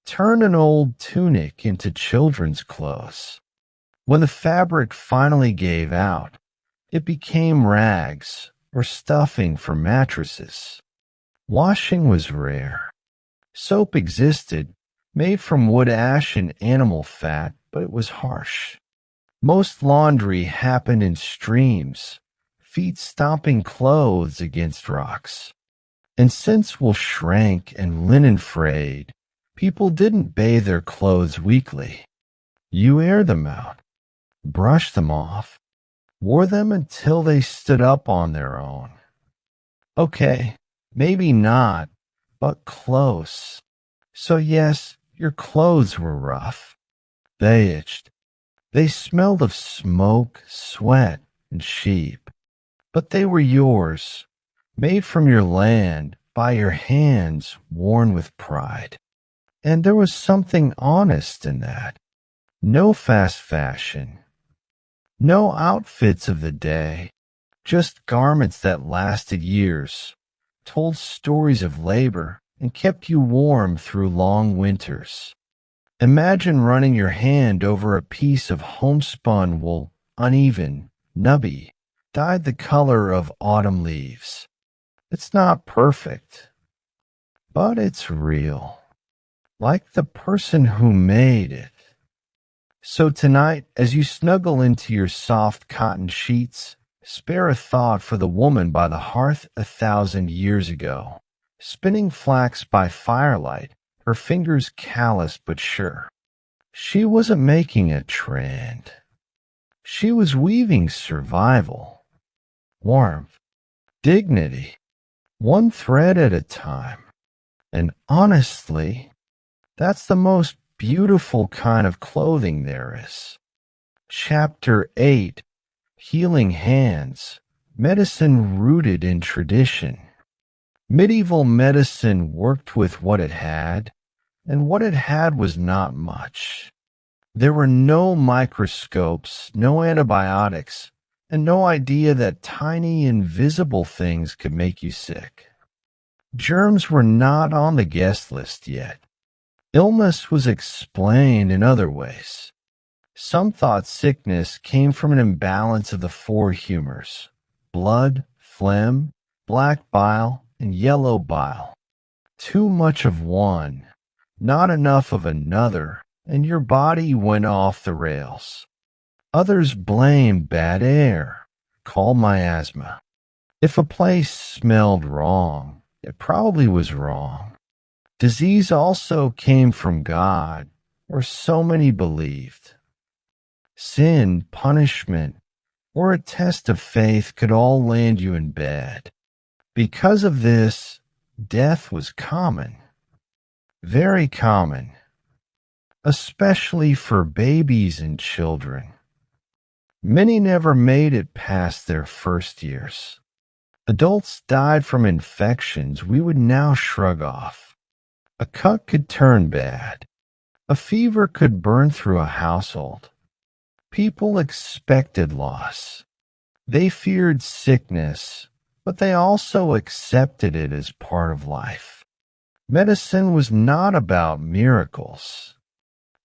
turned an old tunic into children's clothes. When the fabric finally gave out, it became rags or stuffing for mattresses. Washing was rare. Soap existed, made from wood ash and animal fat, but it was harsh. Most laundry happened in streams, feet stomping clothes against rocks. And since wool shrank and linen frayed, people didn't bathe their clothes weekly. You aired them out, brushed them off, wore them until they stood up on their own. Okay, maybe not, but close. So yes, your clothes were rough. They itched. They smelled of smoke, sweat, and sheep. But they were yours, made from your land, by your hands, worn with pride. And there was something honest in that. No fast fashion. No outfits of the day. Just garments that lasted years, told stories of labor, and kept you warm through long winters. Imagine running your hand over a piece of homespun wool, uneven, nubby, dyed the color of autumn leaves. It's not perfect, but it's real, like the person who made it. So tonight, as you snuggle into your soft cotton sheets, spare a thought for the woman by the hearth 1,000 years ago, spinning flax by firelight, her fingers callous but sure. She wasn't making a trend. She was weaving survival, warmth, dignity, one thread at a time. And honestly, that's the most beautiful kind of clothing there is. Chapter 8, Healing Hands, Medicine Rooted in Tradition. Medieval medicine worked with what it had, and what it had was not much. There were no microscopes, no antibiotics, and no idea that tiny invisible things could make you sick. Germs were not on the guest list yet. Illness was explained in other ways. Some thought sickness came from an imbalance of the four humors: blood, phlegm, black bile, and yellow bile. Too much of one, not enough of another, and your body went off the rails. Others blamed bad air, called miasma. If a place smelled wrong, it probably was wrong. Disease also came from God, or so many believed. Sin, punishment, or a test of faith could all land you in bed. Because of this, death was common, very common, especially for babies and children. Many never made it past their first years. Adults died from infections we would now shrug off. A cut could turn bad. A fever could burn through a household. People expected loss. They feared sickness, but they also accepted it as part of life. Medicine was not about miracles.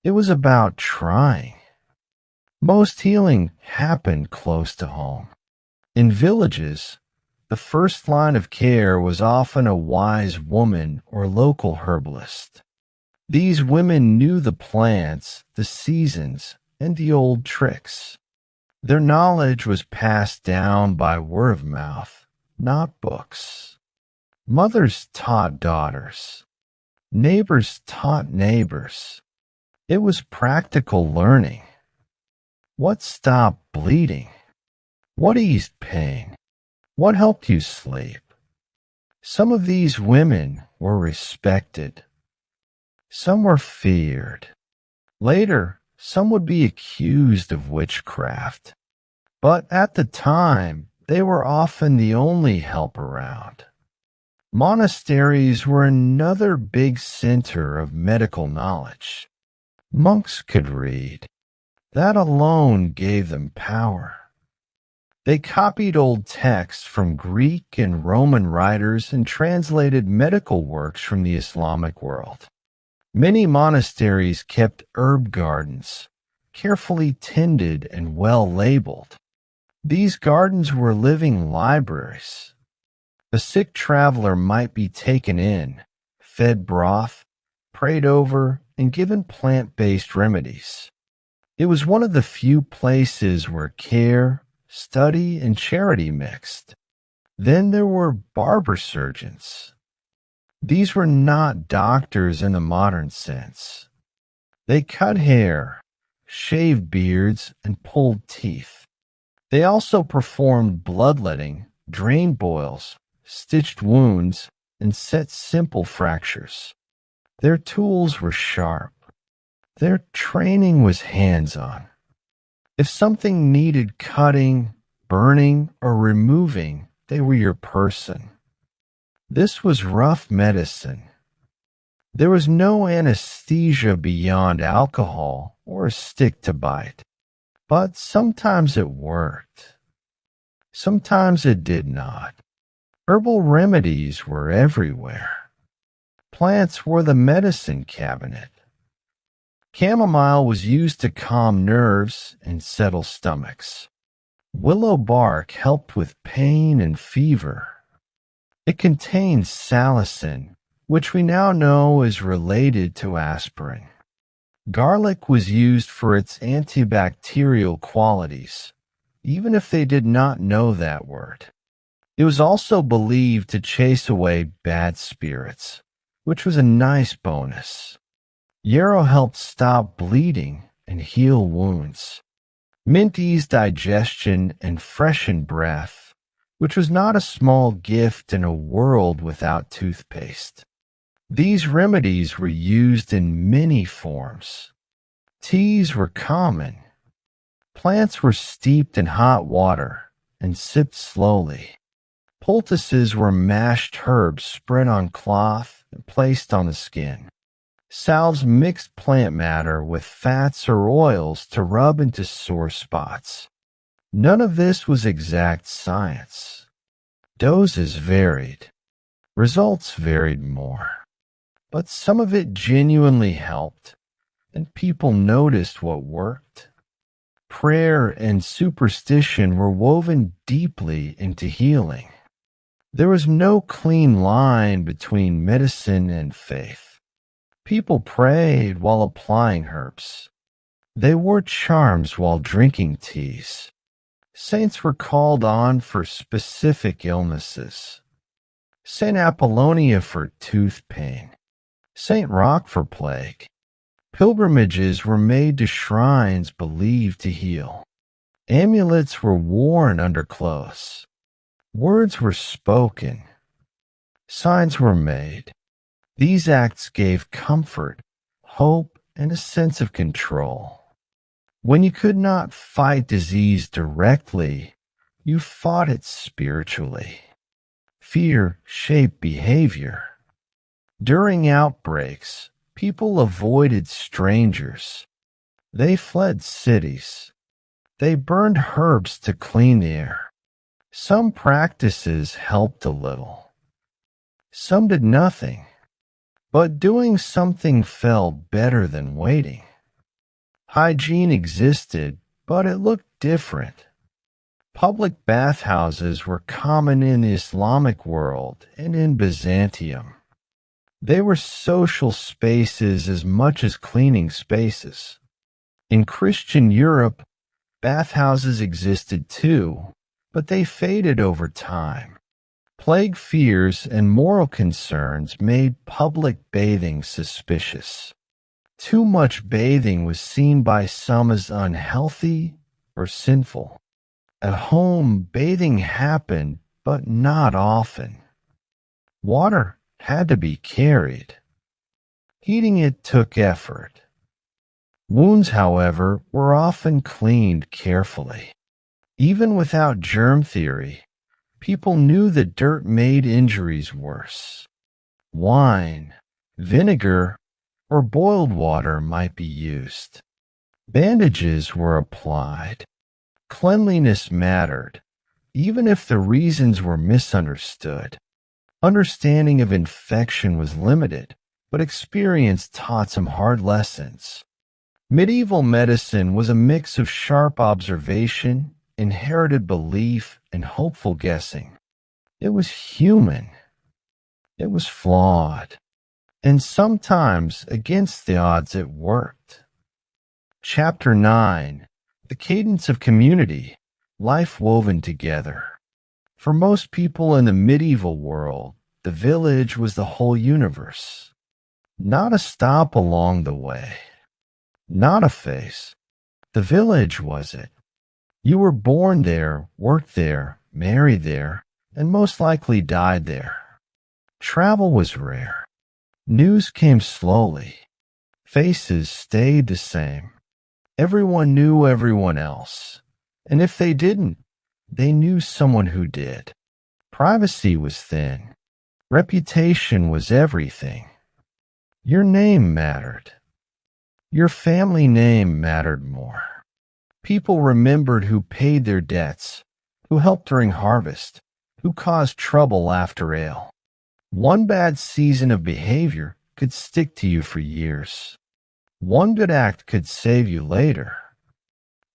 It was about trying. Most healing happened close to home. In villages, the first line of care was often a wise woman or local herbalist. These women knew the plants, the seasons, and the old tricks. Their knowledge was passed down by word of mouth, not books. Mothers taught daughters. Neighbors taught neighbors. It was practical learning. What stopped bleeding? What eased pain? What helped you sleep? Some of these women were respected. Some were feared. Later, some would be accused of witchcraft. But at the time, they were often the only help around. Monasteries were another big center of medical knowledge. Monks could read. That alone gave them power. They copied old texts from Greek and Roman writers and translated medical works from the Islamic world. Many monasteries kept herb gardens, carefully tended and well labeled. These gardens were living libraries. The sick traveler might be taken in, fed broth, prayed over, and given plant-based remedies. It was one of the few places where care, study, and charity mixed. Then there were barber surgeons. These were not doctors in the modern sense. They cut hair, shaved beards, and pulled teeth. They also performed bloodletting, drained boils, stitched wounds, and set simple fractures. Their tools were sharp. Their training was hands-on. If something needed cutting, burning, or removing, they were your person. This was rough medicine. There was no anesthesia beyond alcohol or a stick to bite. But sometimes it worked. Sometimes it did not. Herbal remedies were everywhere. Plants were the medicine cabinet. Chamomile was used to calm nerves and settle stomachs. Willow bark helped with pain and fever. It contained salicin, which we now know is related to aspirin. Garlic was used for its antibacterial qualities, even if they did not know that word. It was also believed to chase away bad spirits, which was a nice bonus. Yarrow helped stop bleeding and heal wounds. Mint eased digestion and freshened breath. which was not a small gift in a world without toothpaste. These remedies were used in many forms. Teas were common. Plants were steeped in hot water and sipped slowly. Poultices were mashed herbs spread on cloth and placed on the skin. Salves mixed plant matter with fats or oils to rub into sore spots. None of this was exact science. Doses varied. Results varied more. But some of it genuinely helped, and people noticed what worked. Prayer and superstition were woven deeply into healing. There was no clean line between medicine and faith. People prayed while applying herbs. They wore charms while drinking teas. Saints were called on for specific illnesses. Saint Apollonia for tooth pain. Saint Roch for plague. Pilgrimages were made to shrines believed to heal. Amulets were worn under clothes. Words were spoken. Signs were made. These acts gave comfort, hope, and a sense of control. When you could not fight disease directly, you fought it spiritually. Fear shaped behavior. During outbreaks, people avoided strangers. They fled cities. They burned herbs to clean the air. Some practices helped a little. Some did nothing. But doing something felt better than waiting. Hygiene existed, but it looked different. Public bathhouses were common in the Islamic world and in Byzantium. They were social spaces as much as cleaning spaces. In Christian Europe, bathhouses existed too, but they faded over time. Plague fears and moral concerns made public bathing suspicious. Too much bathing was seen by some as unhealthy or sinful. At home, bathing happened, but not often. Water had to be carried. Heating it took effort. Wounds, however, were often cleaned carefully. Even without germ theory, people knew that dirt made injuries worse. Wine, vinegar, or boiled water might be used. Bandages were applied. Cleanliness mattered, even if the reasons were misunderstood. Understanding of infection was limited, but experience taught some hard lessons. Medieval medicine was a mix of sharp observation, inherited belief, and hopeful guessing. It was human. It was flawed. And sometimes, against the odds, it worked. Chapter 9. The Cadence of Community. Life woven together. For most people in the medieval world, the village was the whole universe. Not a stop along the way. Not a phase. The village was it. You were born there, worked there, married there, and most likely died there. Travel was rare. News came slowly. Faces stayed the same. Everyone knew everyone else. And if they didn't, they knew someone who did. Privacy was thin. Reputation was everything. Your name mattered. Your family name mattered more. People remembered who paid their debts, who helped during harvest, who caused trouble after ale. One bad season of behavior could stick to you for years. One good act could save you later.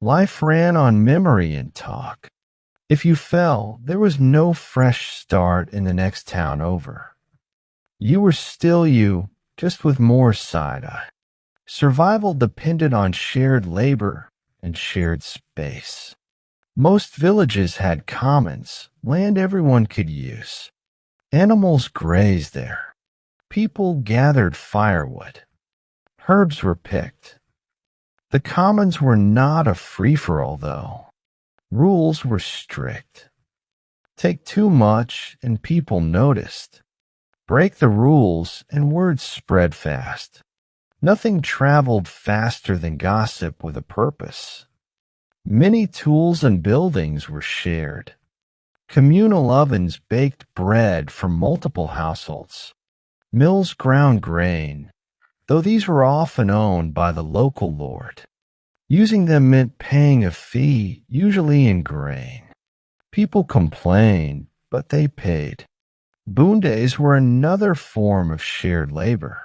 Life ran on memory and talk. If you fell, there was no fresh start in the next town over. You were still you, just with more side-eye. Survival depended on shared labor and shared space. Most villages had commons, land everyone could use. Animals grazed there. People gathered firewood. Herbs were picked. The commons were not a free-for-all, though. Rules were strict. Take too much and people noticed. Break the rules and words spread fast. Nothing traveled faster than gossip with a purpose. Many tools and buildings were shared. Communal ovens baked bread for multiple households. Mills ground grain, though these were often owned by the local lord. Using them meant paying a fee, usually in grain. People complained, but they paid. Boon days were another form of shared labor.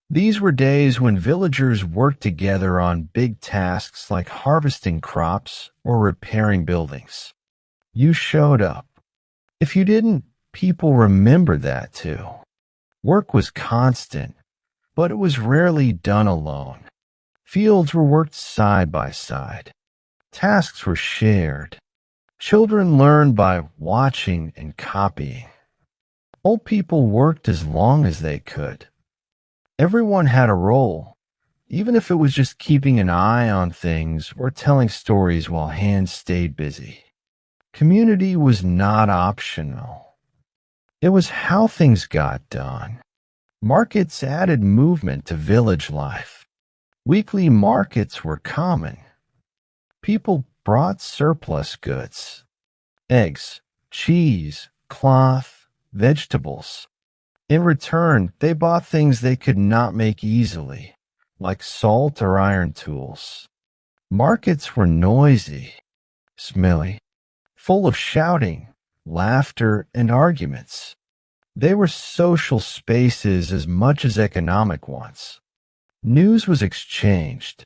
These were days when villagers worked together on big tasks like harvesting crops or repairing buildings. You showed up. If you didn't, people remembered that too. Work was constant, but it was rarely done alone. Fields were worked side by side. Tasks were shared. Children learned by watching and copying. Old people worked as long as they could. Everyone had a role, even if it was just keeping an eye on things or telling stories while hands stayed busy. Community was not optional. It was how things got done. Markets added movement to village life. Weekly markets were common. People brought surplus goods: eggs, cheese, cloth, vegetables. In return, they bought things they could not make easily, like salt or iron tools. Markets were noisy, smelly, full of shouting, laughter, and arguments. They were social spaces as much as economic ones. News was exchanged.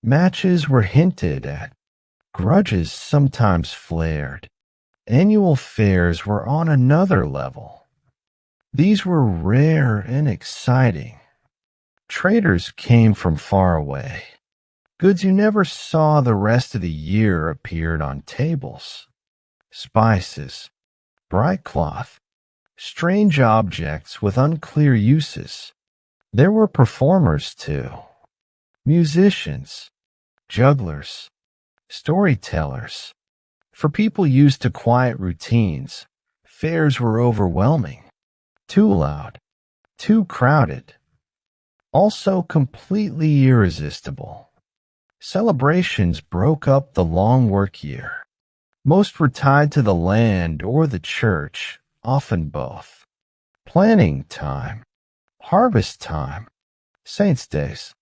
Matches were hinted at. Grudges sometimes flared. Annual fairs were on another level. These were rare and exciting. Traders came from far away. Goods you never saw the rest of the year appeared on tables. Spices, bright cloth, strange objects with unclear uses. There were performers too. Musicians, jugglers, storytellers. For people used to quiet routines, fairs were overwhelming. Too loud, too crowded, also completely irresistible. Celebrations broke up the long work year. Most were tied to the land or the church, often both. Planting time, harvest time, saints' days,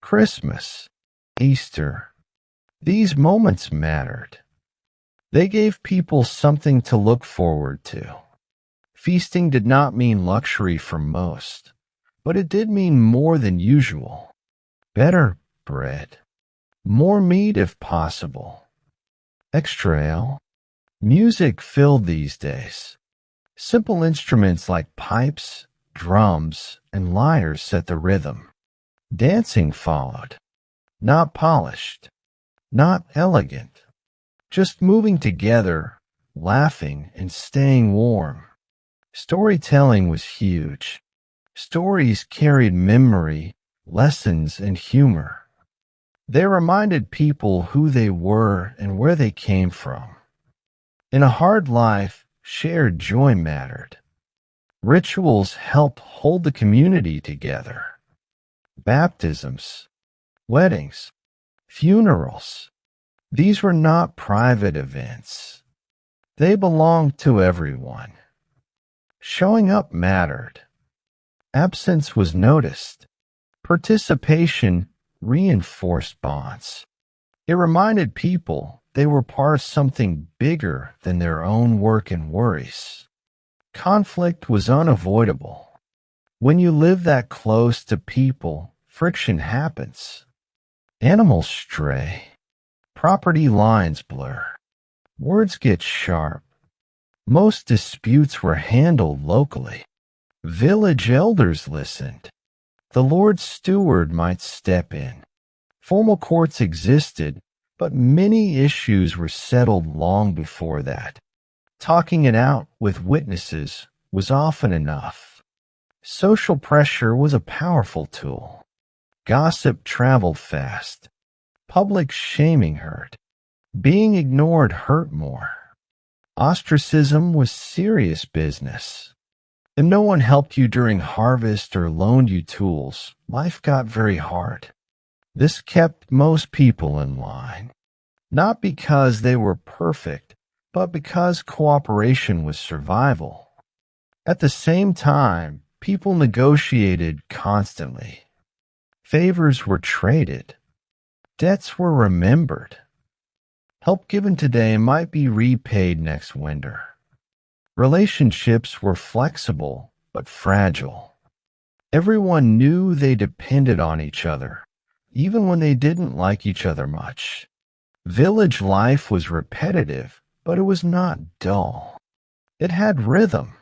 Christmas, Easter. These moments mattered. They gave people something to look forward to. Feasting did not mean luxury for most, but it did mean more than usual. Better bread, more meat if possible, extra ale. Music filled these days. Simple instruments like pipes, drums, and lyres set the rhythm. Dancing followed, not polished, not elegant, just moving together, laughing and staying warm. Storytelling was huge. Stories carried memory, lessons, and humor. They reminded people who they were and where they came from. In a hard life, shared joy mattered. Rituals helped hold the community together. Baptisms, weddings, funerals. These were not private events. They belonged to everyone. Showing up mattered. Absence was noticed. Participation reinforced bonds. It reminded people they were part of something bigger than their own work and worries. Conflict was unavoidable. When you live that close to people, friction happens. Animals stray. Property lines blur. Words get sharp. Most disputes were handled locally. Village elders listened. The Lord's steward might step in. Formal courts existed, but many issues were settled long before that. Talking it out with witnesses was often enough. Social pressure was a powerful tool. Gossip traveled fast. Public shaming hurt. Being ignored hurt more. Ostracism was serious business. If no one helped you during harvest or loaned you tools, life got very hard. This kept most people in line, not because they were perfect, but because cooperation was survival. At the same time, people negotiated constantly. Favors were traded. Debts were remembered. Help given today might be repaid next winter. Relationships were flexible but fragile. Everyone knew they depended on each other, even when they didn't like each other much. Village life was repetitive, but it was not dull. It had rhythm.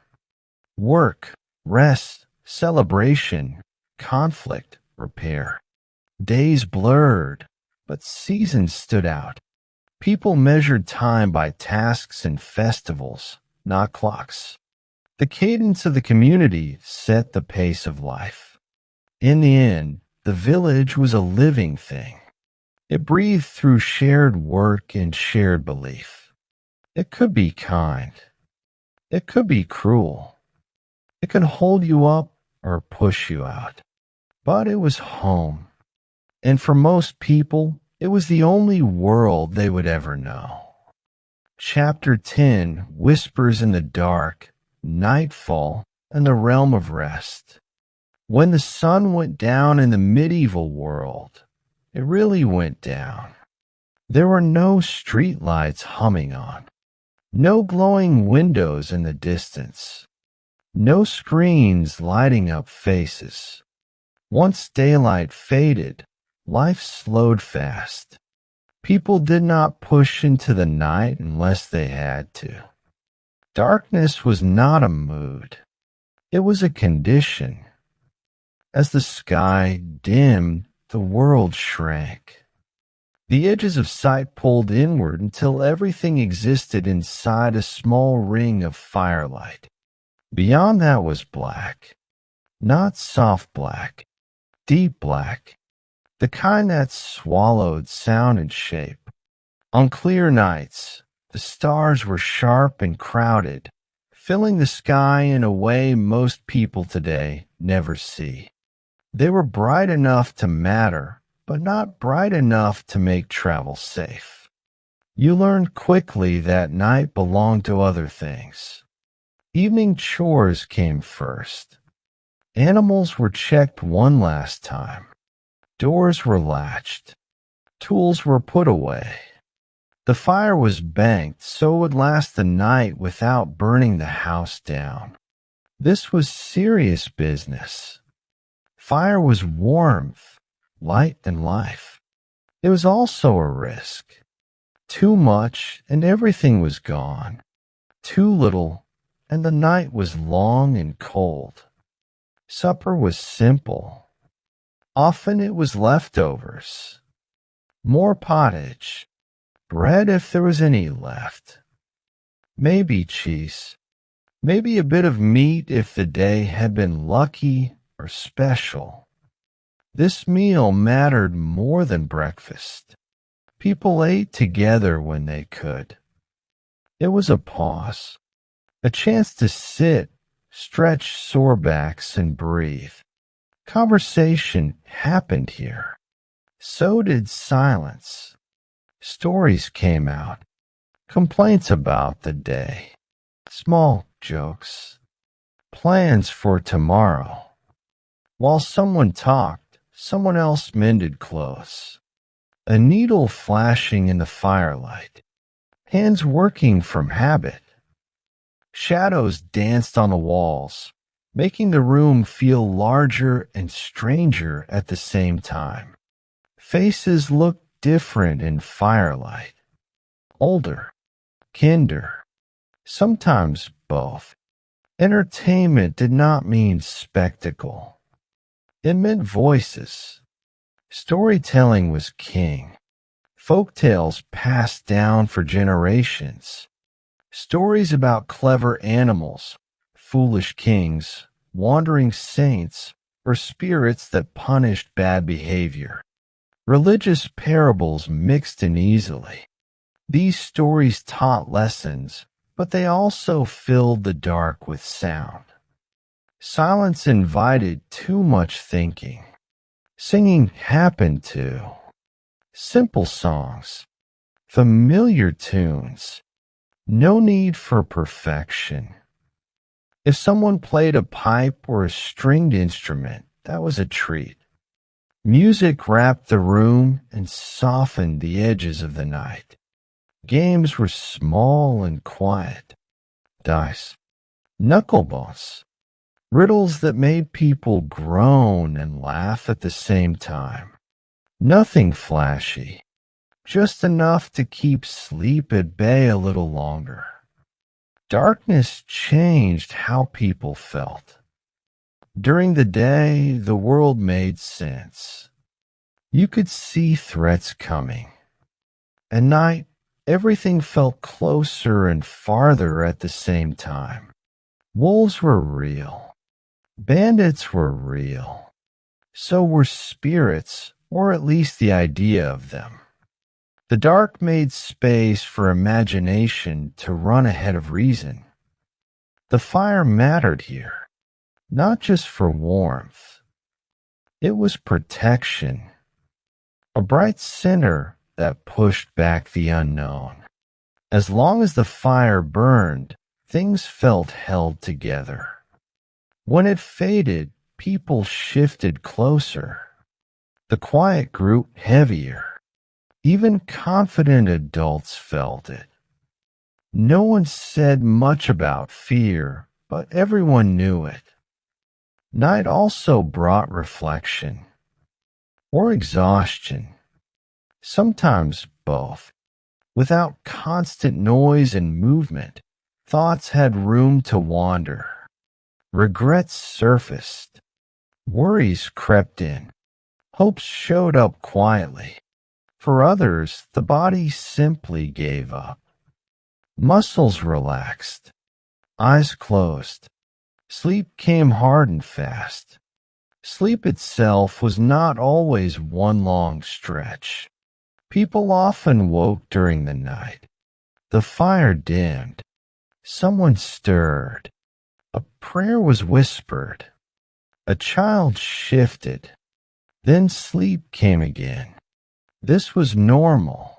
Work, rest, celebration, conflict, repair. Days blurred, but seasons stood out. People measured time by tasks and festivals, not clocks. The cadence of the community set the pace of life. In the end, the village was a living thing. It breathed through shared work and shared belief. It could be kind. It could be cruel. It could hold you up or push you out. But it was home. And for most people, it was the only world they would ever know. Chapter 10 whispers in the dark, nightfall, and the realm of rest. When the sun went down in the medieval world, it really went down. There were no streetlights humming on, no glowing windows in the distance, no screens lighting up faces. Once daylight faded, life slowed fast. People did not push into the night unless they had to. Darkness was not a mood. It was a condition. As the sky dimmed, the world shrank. The edges of sight pulled inward until everything existed inside a small ring of firelight. Beyond that was black. Not soft black, deep black. The kind that swallowed sound and shape. On clear nights, the stars were sharp and crowded, filling the sky in a way most people today never see. They were bright enough to matter, but not bright enough to make travel safe. You learned quickly that night belonged to other things. Evening chores came first. Animals were checked one last time. Doors were latched. Tools were put away. The fire was banked so it would last the night without burning the house down. This was serious business. Fire was warmth, light, and life. It was also a risk. Too much and everything was gone. Too little and the night was long and cold. Supper was simple. Often it was leftovers. More pottage. Bread if there was any left. Maybe cheese. Maybe a bit of meat if the day had been lucky or special. This meal mattered more than breakfast. People ate together when they could. It was a pause, a chance to sit, stretch sore backs, and breathe. Conversation happened here. So did silence. Stories came out. Complaints about the day. Small jokes. Plans for tomorrow. While someone talked, someone else mended clothes. A needle flashing in the firelight. Hands working from habit. Shadows danced on the walls, making the room feel larger and stranger at the same time. Faces looked different in firelight. Older, kinder, sometimes both. Entertainment did not mean spectacle. It meant voices. Storytelling was king. Folk tales passed down for generations. Stories about clever animals, foolish kings, wandering saints, or spirits that punished bad behavior. Religious parables mixed in easily. These stories taught lessons, but they also filled the dark with sound. Silence invited too much thinking. Singing happened to. Simple songs, familiar tunes, no need for perfection. If someone played a pipe or a stringed instrument, that was a treat. Music wrapped the room and softened the edges of the night. Games were small and quiet. Dice, knucklebones, riddles that made people groan and laugh at the same time. Nothing flashy, just enough to keep sleep at bay a little longer. Darkness changed how people felt. During the day, the world made sense. You could see threats coming. At night, everything felt closer and farther at the same time. Wolves were real. Bandits were real. So were spirits, or at least the idea of them. The dark made space for imagination to run ahead of reason. The fire mattered here, not just for warmth. It was protection, a bright center that pushed back the unknown. As long as the fire burned, things felt held together. When it faded, people shifted closer. The quiet grew heavier. Even confident adults felt it. No one said much about fear, but everyone knew it. Night also brought reflection, or exhaustion, sometimes both. Without constant noise and movement, thoughts had room to wander. Regrets surfaced. Worries crept in. Hopes showed up quietly. For others, the body simply gave up. Muscles relaxed. Eyes closed. Sleep came hard and fast. Sleep itself was not always one long stretch. People often woke during the night. The fire dimmed. Someone stirred. A prayer was whispered. A child shifted. Then sleep came again. This was normal.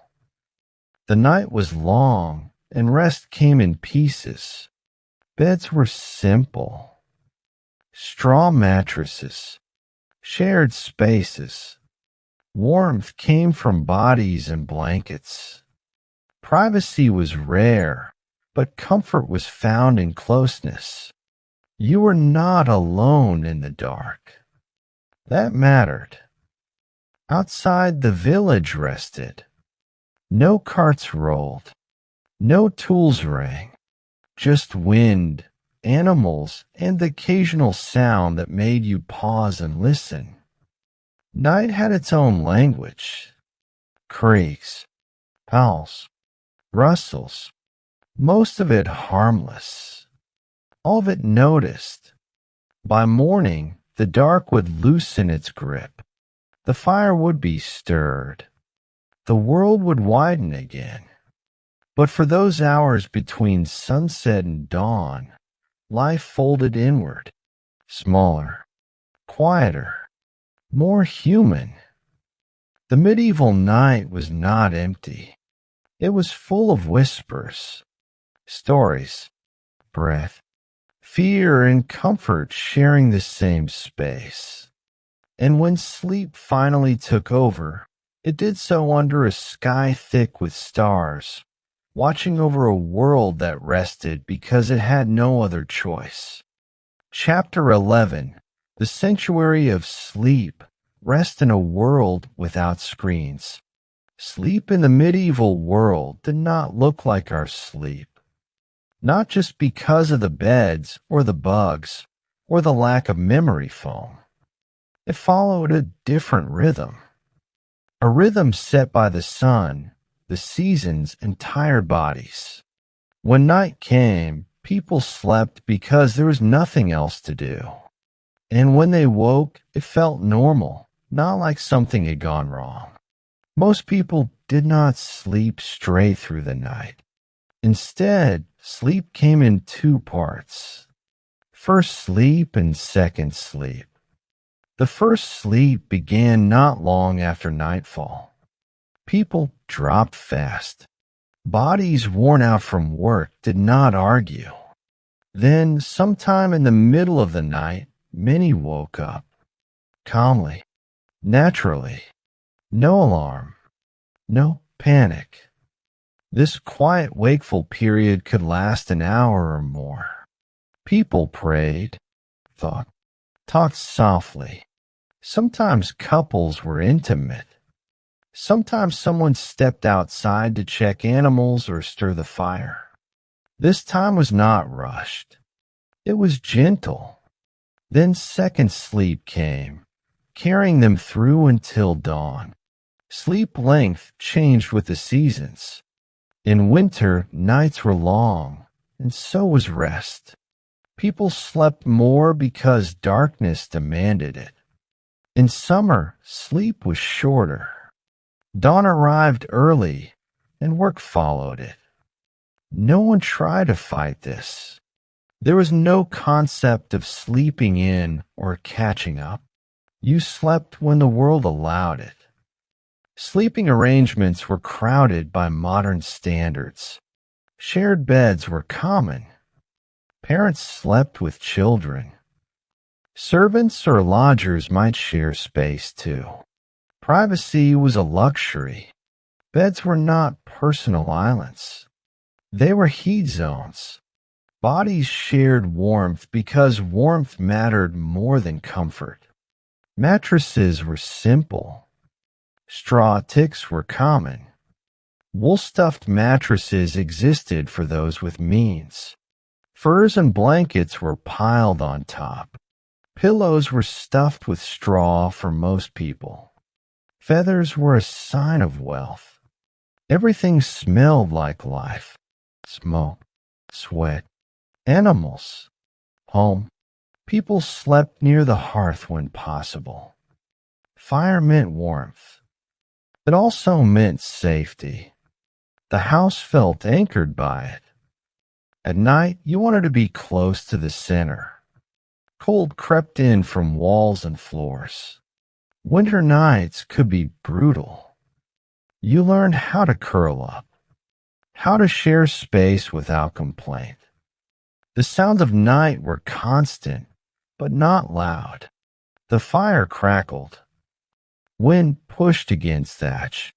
The night was long, and rest came in pieces. Beds were simple. Straw mattresses. Shared spaces. Warmth came from bodies and blankets. Privacy was rare, but comfort was found in closeness. You were not alone in the dark. That mattered. Outside, the village rested. No carts rolled. No tools rang. Just wind, animals, and the occasional sound that made you pause and listen. Night had its own language. Creaks, howls, rustles. Most of it harmless. All of it noticed. By morning, the dark would loosen its grip. The fire would be stirred. The world would widen again. But for those hours between sunset and dawn, life folded inward, smaller, quieter, more human. The medieval night was not empty. It was full of whispers, stories, breath, fear, and comfort sharing the same space. And when sleep finally took over, it did so under a sky thick with stars, watching over a world that rested because it had no other choice. Chapter 11, The Sanctuary of Sleep, Rest in a World Without Screens. Sleep in the medieval world did not look like our sleep. Not just because of the beds or the bugs or the lack of memory foam. It followed a different rhythm. A rhythm set by the sun, the seasons, and tired bodies. When night came, people slept because there was nothing else to do. And when they woke, it felt normal, not like something had gone wrong. Most people did not sleep straight through the night. Instead, sleep came in two parts: first sleep and second sleep. The first sleep began not long after nightfall. People dropped fast. Bodies worn out from work did not argue. Then, sometime in the middle of the night, many woke up. Calmly, naturally. No alarm. No panic. This quiet, wakeful period could last an hour or more. People prayed, thought, talked softly. Sometimes couples were intimate. Sometimes someone stepped outside to check animals or stir the fire. This time was not rushed. It was gentle. Then second sleep came, carrying them through until dawn. Sleep length changed with the seasons. In winter, nights were long, and so was rest. People slept more because darkness demanded it. In summer, sleep was shorter. Dawn arrived early, and work followed it. No one tried to fight this. There was no concept of sleeping in or catching up. You slept when the world allowed it. Sleeping arrangements were crowded by modern standards. Shared beds were common. Parents slept with children. Servants or lodgers might share space too. Privacy was a luxury. Beds were not personal islands. They were heat zones. Bodies shared warmth because warmth mattered more than comfort. Mattresses were simple. Straw ticks were common. Wool-stuffed mattresses existed for those with means. Furs and blankets were piled on top. Pillows were stuffed with straw for most people. Feathers were a sign of wealth. Everything smelled like life. Smoke, sweat, animals, home. People slept near the hearth when possible. Fire meant warmth. It also meant safety. The house felt anchored by it. At night, you wanted to be close to the center. Cold crept in from walls and floors. Winter nights could be brutal. You learned how to curl up, how to share space without complaint. The sounds of night were constant, but not loud. The fire crackled. Wind pushed against thatch.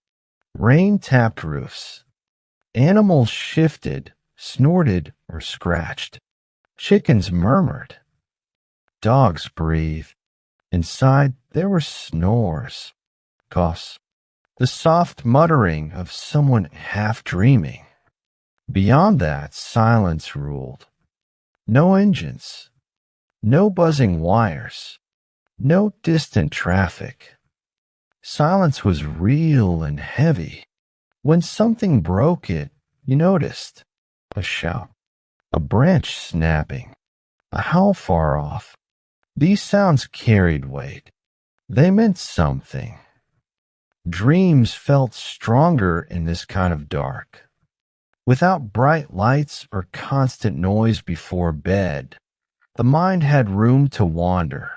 Rain tapped roofs. Animals shifted, snorted, or scratched. Chickens murmured. Dogs breathed. Inside, there were snores, coughs, the soft muttering of someone half dreaming. Beyond that, silence ruled. No engines. No buzzing wires. No distant traffic. Silence was real and heavy. When something broke it, you noticed. A shout, a branch snapping, a howl far off. These sounds carried weight. They meant something. Dreams felt stronger in this kind of dark. Without bright lights or constant noise before bed, the mind had room to wander.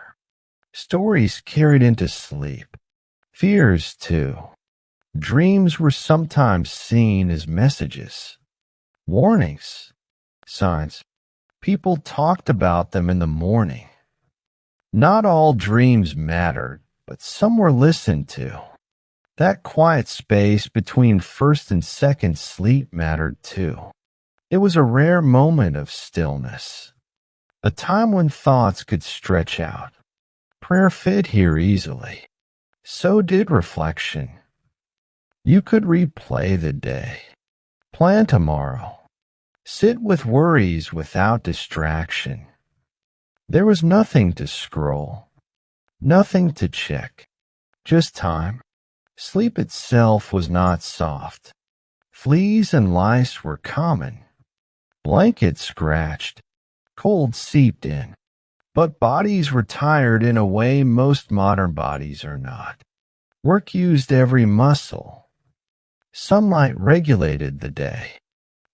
Stories carried into sleep. Fears, too. Dreams were sometimes seen as messages, warnings, signs. People talked about them in the morning. Not all dreams mattered, but some were listened to. That quiet space between first and second sleep mattered too. It was a rare moment of stillness, a time when thoughts could stretch out. Prayer fit here easily. So did reflection. You could replay the day, plan tomorrow, sit with worries without distraction. There was nothing to scroll, nothing to check, just time. Sleep itself was not soft. Fleas and lice were common. Blankets scratched, cold seeped in. But bodies were tired in a way most modern bodies are not. Work used every muscle. Sunlight regulated the day.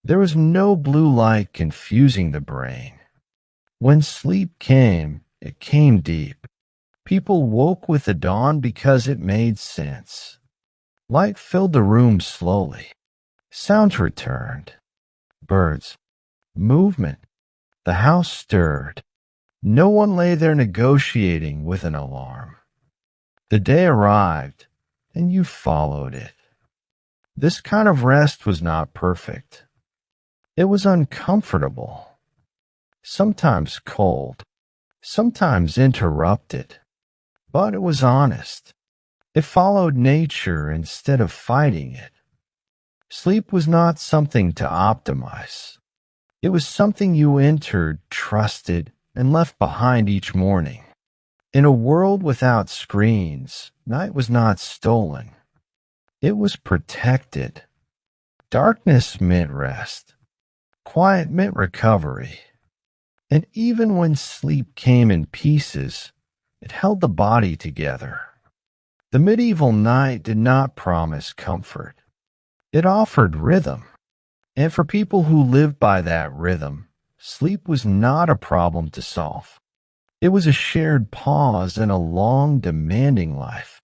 There was no blue light confusing the brain. When sleep came, it came deep. People woke with the dawn because it made sense. Light filled the room slowly. Sounds returned. Birds. Movement. The house stirred. No one lay there negotiating with an alarm. The day arrived, and you followed it. This kind of rest was not perfect. It was uncomfortable. Sometimes cold. Sometimes interrupted. But it was honest. It followed nature instead of fighting it. Sleep was not something to optimize. It was something you entered, trusted, and left behind each morning. In a world without screens, night was not stolen. It was protected. Darkness meant rest. Quiet meant recovery. And even when sleep came in pieces, it held the body together. The medieval night did not promise comfort. It offered rhythm. And for people who lived by that rhythm, sleep was not a problem to solve. It was a shared pause in a long, demanding life.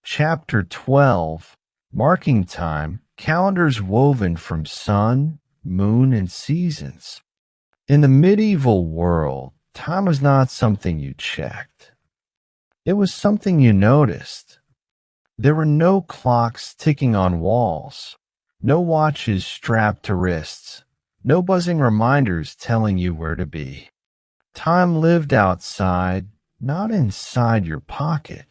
Chapter 12, Marking Time, Calendars Woven from Sun, Moon, and Seasons. In the medieval world, time was not something you checked. It was something you noticed. There were no clocks ticking on walls, no watches strapped to wrists, no buzzing reminders telling you where to be. Time lived outside, not inside your pocket.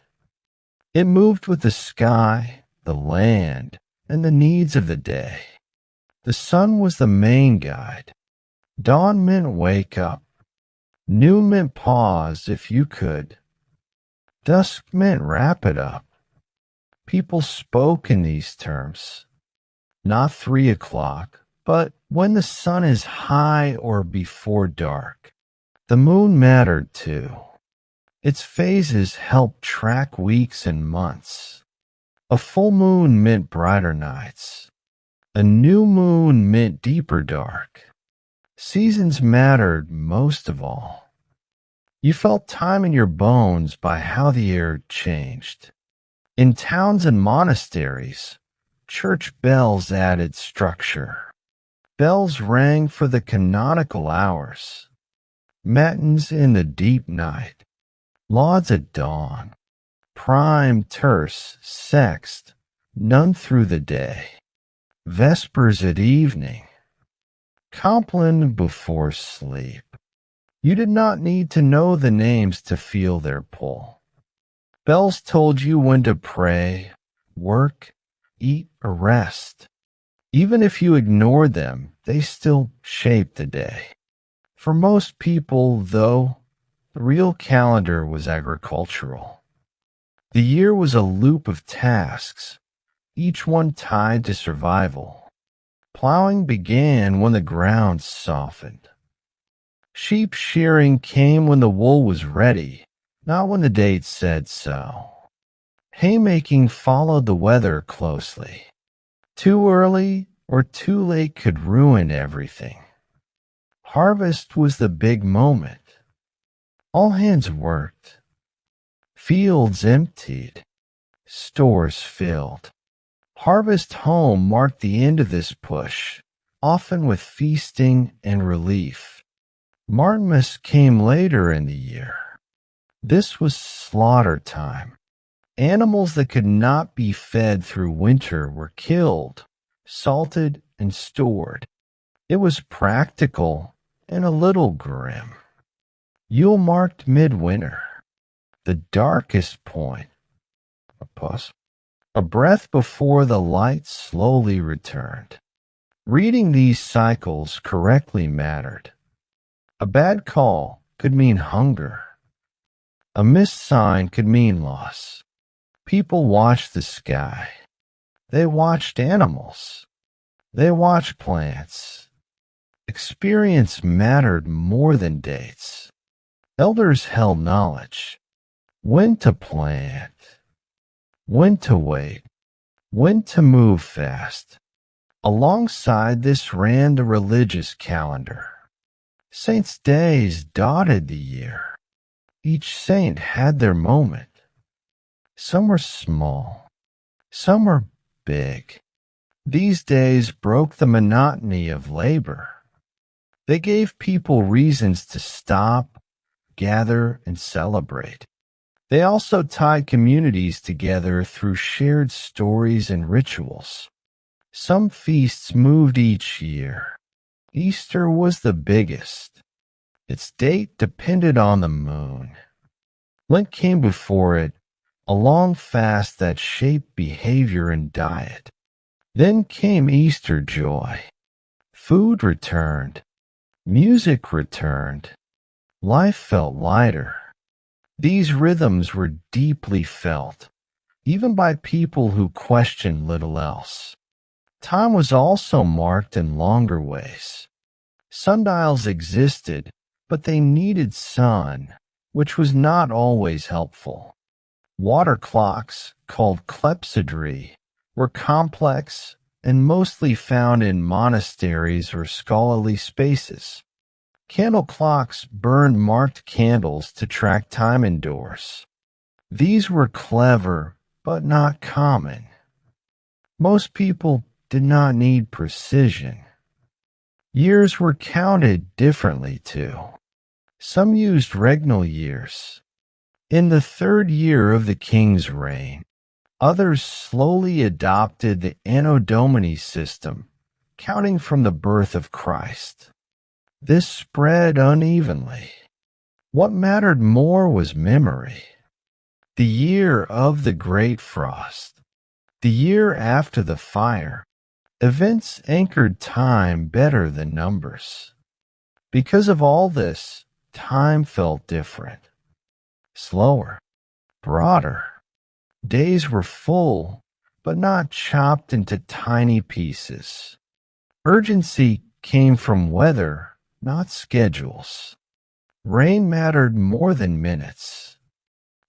It moved with the sky, the land, and the needs of the day. The sun was the main guide. Dawn meant wake up. Noon meant pause if you could. Dusk meant wrap it up. People spoke in these terms. Not 3 o'clock, but when the sun is high or before dark. The moon mattered too. Its phases helped track weeks and months. A full moon meant brighter nights. A new moon meant deeper dark. Seasons mattered most of all. You felt time in your bones by how the air changed. In towns and monasteries, church bells added structure. Bells rang for the canonical hours. Matins in the deep night. Lauds at dawn. Prime, terce, sext, none through the day. Vespers at evening. Compline before sleep. You did not need to know the names to feel their pull. Bells told you when to pray, work, eat, or rest. Even if you ignored them, they still shaped the day. For most people, though, the real calendar was agricultural. The year was a loop of tasks, each one tied to survival. Plowing began when the ground softened. Sheep shearing came when the wool was ready, not when the date said so. Haymaking followed the weather closely. Too early or too late could ruin everything. Harvest was the big moment. All hands worked. Fields emptied. Stores filled. Harvest home marked the end of this push, often with feasting and relief. Martinmas came later in the year. This was slaughter time. Animals that could not be fed through winter were killed, salted, and stored. It was practical and a little grim. Yule marked midwinter, the darkest point. A pause. A breath before the light slowly returned. Reading these cycles correctly mattered. A bad call could mean hunger. A missed sign could mean loss. People watched the sky. They watched animals. They watched plants. Experience mattered more than dates. Elders held knowledge. When to plant. When to wait. When to move fast. Alongside this ran the religious calendar. Saints' days dotted the year. Each saint had their moment. Some were small, some were big. These days broke the monotony of labor. They gave people reasons to stop, gather, and celebrate. They also tied communities together through shared stories and rituals. Some feasts moved each year. Easter was the biggest. Its date depended on the moon. Lent came before it, a long fast that shaped behavior and diet. Then came Easter joy. Food returned. Music returned. Life felt lighter. These rhythms were deeply felt, even by people who questioned little else. Time was also marked in longer ways. Sundials existed, but they needed sun, which was not always helpful. Water clocks, called clepsydry, were complex and mostly found in monasteries or scholarly spaces. Candle clocks burned marked candles to track time indoors. These were clever, but not common. Most people did not need precision. Years were counted differently, too. Some used regnal years. In the 3rd year of the king's reign, others slowly adopted the Anno Domini system, counting from the birth of Christ. This spread unevenly. What mattered more was memory. The year of the Great Frost, the year after the fire, events anchored time better than numbers. Because of all this, time felt different, slower, broader. Days were full, but not chopped into tiny pieces. Urgency came from weather, not schedules. Rain mattered more than minutes.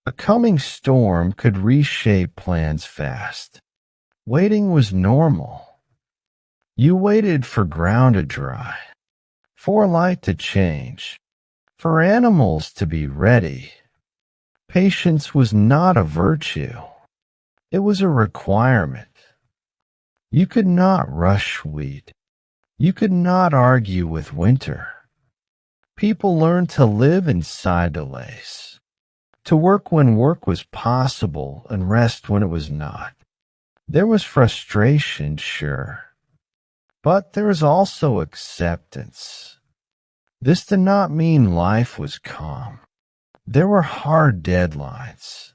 A coming storm could reshape plans fast. Waiting was normal. You waited for ground to dry, for light to change, for animals to be ready. Patience was not a virtue. It was a requirement. You could not rush wheat. You could not argue with winter. People learned to live inside delays, to work when work was possible and rest when it was not. There was frustration, sure, but there was also acceptance. This did not mean life was calm. There were hard deadlines.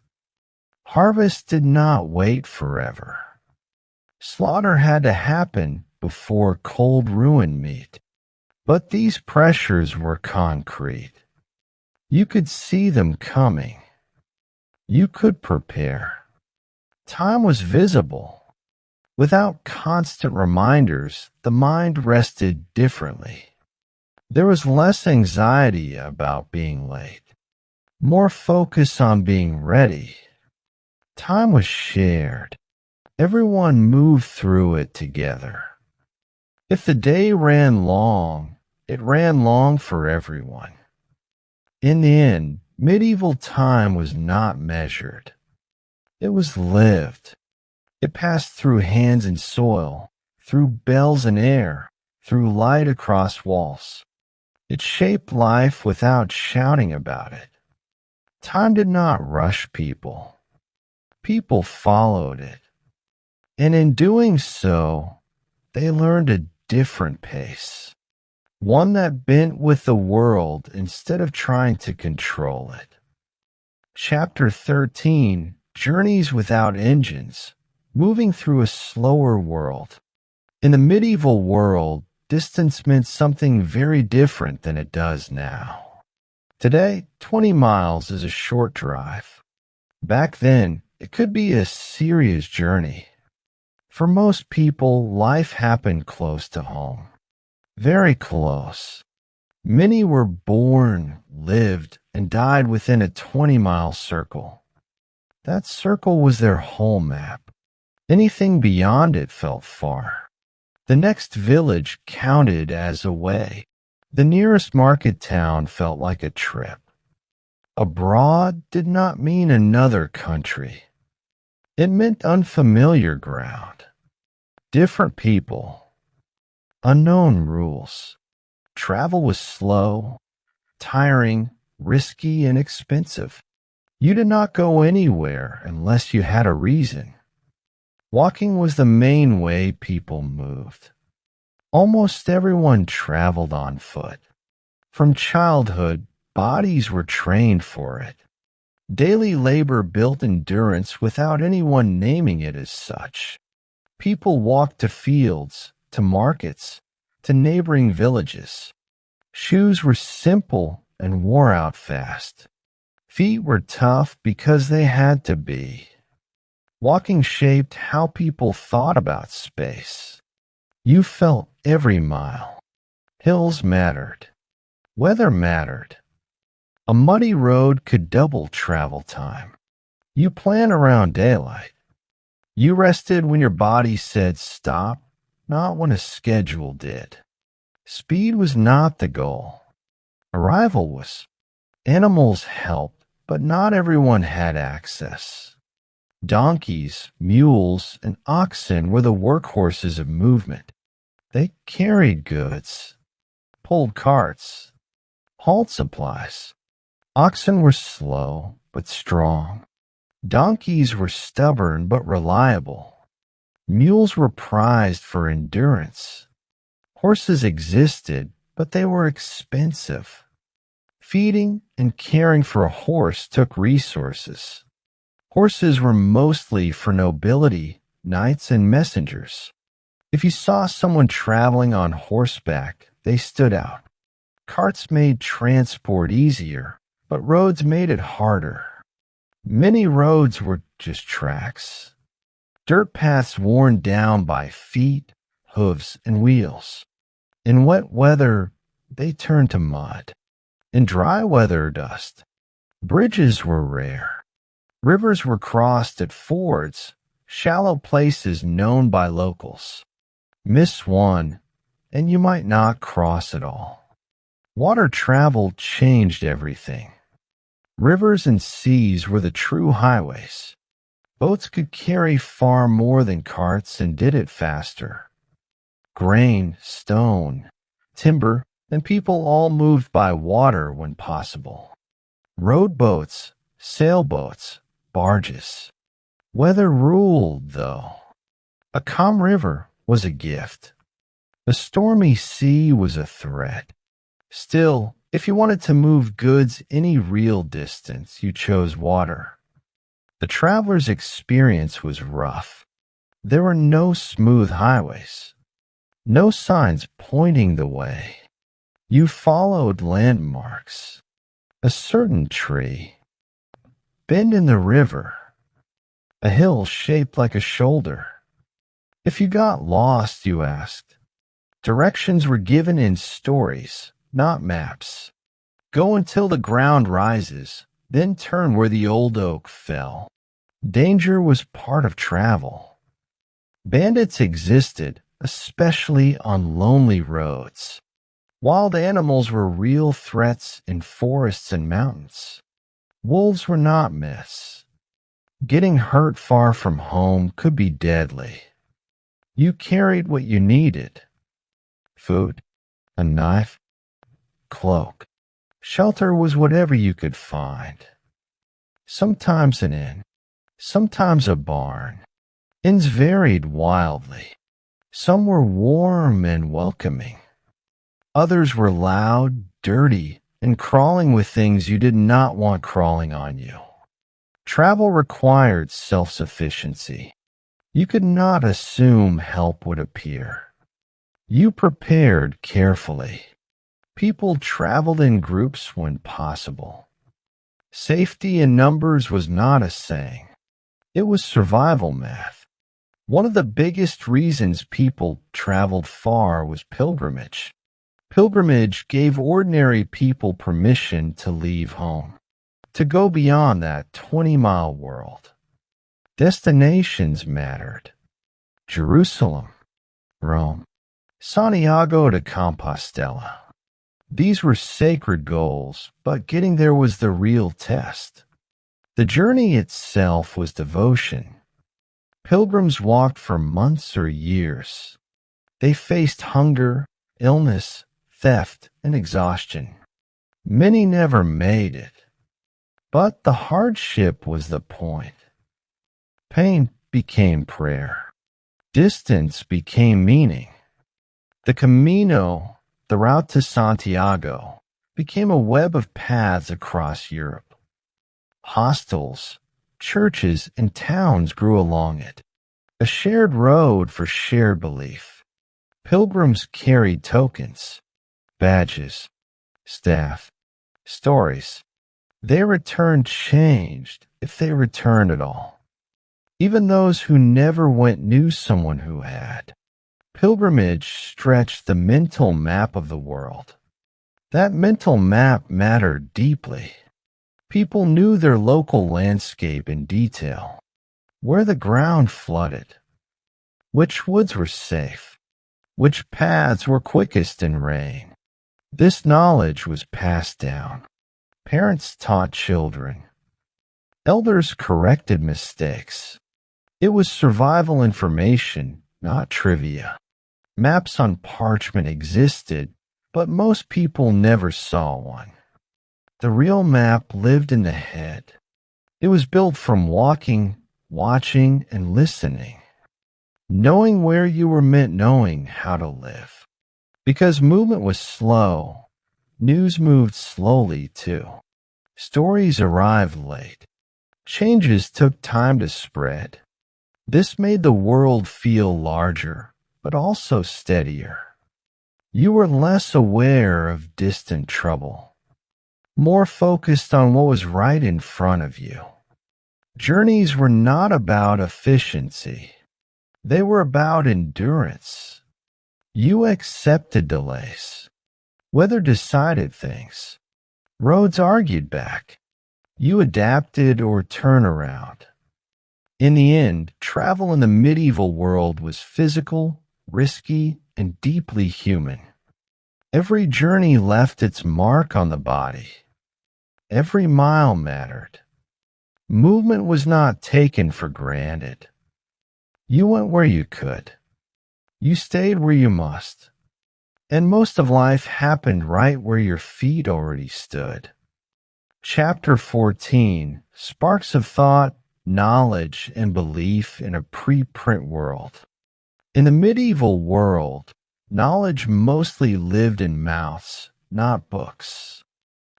Harvest did not wait forever. Slaughter had to happen before cold ruined meat. But these pressures were concrete. You could see them coming. You could prepare. Time was visible. Without constant reminders, the mind rested differently. There was less anxiety about being late, more focus on being ready. Time was shared. Everyone moved through it together. If the day ran long, it ran long for everyone. In the end, medieval time was not measured. It was lived. It passed through hands and soil, through bells and air, through light across walls. It shaped life without shouting about it. Time did not rush people. People followed it. And in doing so, they learned a different pace. One that bent with the world instead of trying to control it. Chapter 13 journeys without engines, moving through a slower world. In the medieval world, distance meant something very different than it does now. Today, 20 miles is a short drive. Back then, it could be a serious journey. For most people, life happened close to home. Very close. Many were born, lived, and died within a 20-mile circle. That circle was their whole map. Anything beyond it felt far. The next village counted as a way. The nearest market town felt like a trip. Abroad did not mean another country. It meant unfamiliar ground, different people, unknown rules. Travel was slow, tiring, risky, and expensive. You did not go anywhere unless you had a reason. Walking was the main way people moved. Almost everyone traveled on foot. From childhood, bodies were trained for it. Daily labor built endurance without anyone naming it as such. People walked to fields, to markets, to neighboring villages. Shoes were simple and wore out fast. Feet were tough because they had to be. Walking shaped how people thought about space. You felt every mile. Hills mattered. Weather mattered. A muddy road could double travel time. You planned around daylight. You rested when your body said stop, not when a schedule did. Speed was not the goal. Arrival was. Animals helped, but not everyone had access. Donkeys, mules, and oxen were the workhorses of movement. They carried goods, pulled carts, hauled supplies. Oxen were slow but strong. Donkeys were stubborn but reliable. Mules were prized for endurance. Horses existed, but they were expensive. Feeding and caring for a horse took resources. Horses were mostly for nobility, knights, and messengers. If you saw someone traveling on horseback, they stood out. Carts made transport easier, but roads made it harder. Many roads were just tracks. Dirt paths worn down by feet, hooves, and wheels. In wet weather, they turned to mud. In dry weather, dust. Bridges were rare. Rivers were crossed at fords, shallow places known by locals. Miss one, and you might not cross at all. Water travel changed everything. Rivers and seas were the true highways. Boats could carry far more than carts and did it faster. Grain, stone, timber, and people all moved by water when possible. Rowboats, sailboats, barges. Weather ruled, though. A calm river was a gift. A stormy sea was a threat. Still, if you wanted to move goods any real distance, you chose water. The traveler's experience was rough. There were no smooth highways, no signs pointing the way. You followed landmarks, a certain tree, bend in the river, a hill shaped like a shoulder. If you got lost, you asked. Directions were given in stories, not maps. Go until the ground rises, then turn where the old oak fell. Danger was part of travel. Bandits existed, especially on lonely roads. Wild animals were real threats in forests and mountains. Wolves were not myths. Getting hurt far from home could be deadly. You carried what you needed: food, a knife, cloak. Shelter was whatever you could find. Sometimes an inn, sometimes a barn. Inns varied wildly. Some were warm and welcoming. Others were loud, dirty, and crawling with things you did not want crawling on you. Travel required self-sufficiency. You could not assume help would appear. You prepared carefully. People traveled in groups when possible. Safety in numbers was not a saying. It was survival math. One of the biggest reasons people traveled far was pilgrimage. Pilgrimage gave ordinary people permission to leave home, to go beyond that 20-mile world. Destinations mattered. Jerusalem, Rome, Santiago de Compostela. These were sacred goals, but getting there was the real test. The journey itself was devotion. Pilgrims walked for months or years. They faced hunger, illness, theft, and exhaustion. Many never made it. But the hardship was the point. Pain became prayer. Distance became meaning. The Camino, the route to Santiago, became a web of paths across Europe. Hostels, churches, and towns grew along it, a shared road for shared belief. Pilgrims carried tokens, badges, staff, stories. They returned changed, if they returned at all. Even those who never went knew someone who had. Pilgrimage stretched the mental map of the world. That mental map mattered deeply. People knew their local landscape in detail, where the ground flooded, which woods were safe, which paths were quickest in rain. This knowledge was passed down. Parents taught children. Elders corrected mistakes. It was survival information, not trivia. Maps on parchment existed, but most people never saw one. The real map lived in the head. It was built from walking, watching, and listening. Knowing where you were meant knowing how to live. Because movement was slow, news moved slowly too. Stories arrived late. Changes took time to spread. This made the world feel larger, but also steadier. You were less aware of distant trouble, more focused on what was right in front of you. Journeys were not about efficiency. They were about endurance. You accepted delays. Weather decided things. Roads argued back. You adapted or turned around. In the end, travel in the medieval world was physical, risky, and deeply human. Every journey left its mark on the body. Every mile mattered. Movement was not taken for granted. You went where you could. You stayed where you must. And most of life happened right where your feet already stood. Chapter 14, Sparks of Thought, Knowledge, and Belief in a Pre-print World. In the medieval world, knowledge mostly lived in mouths, not books.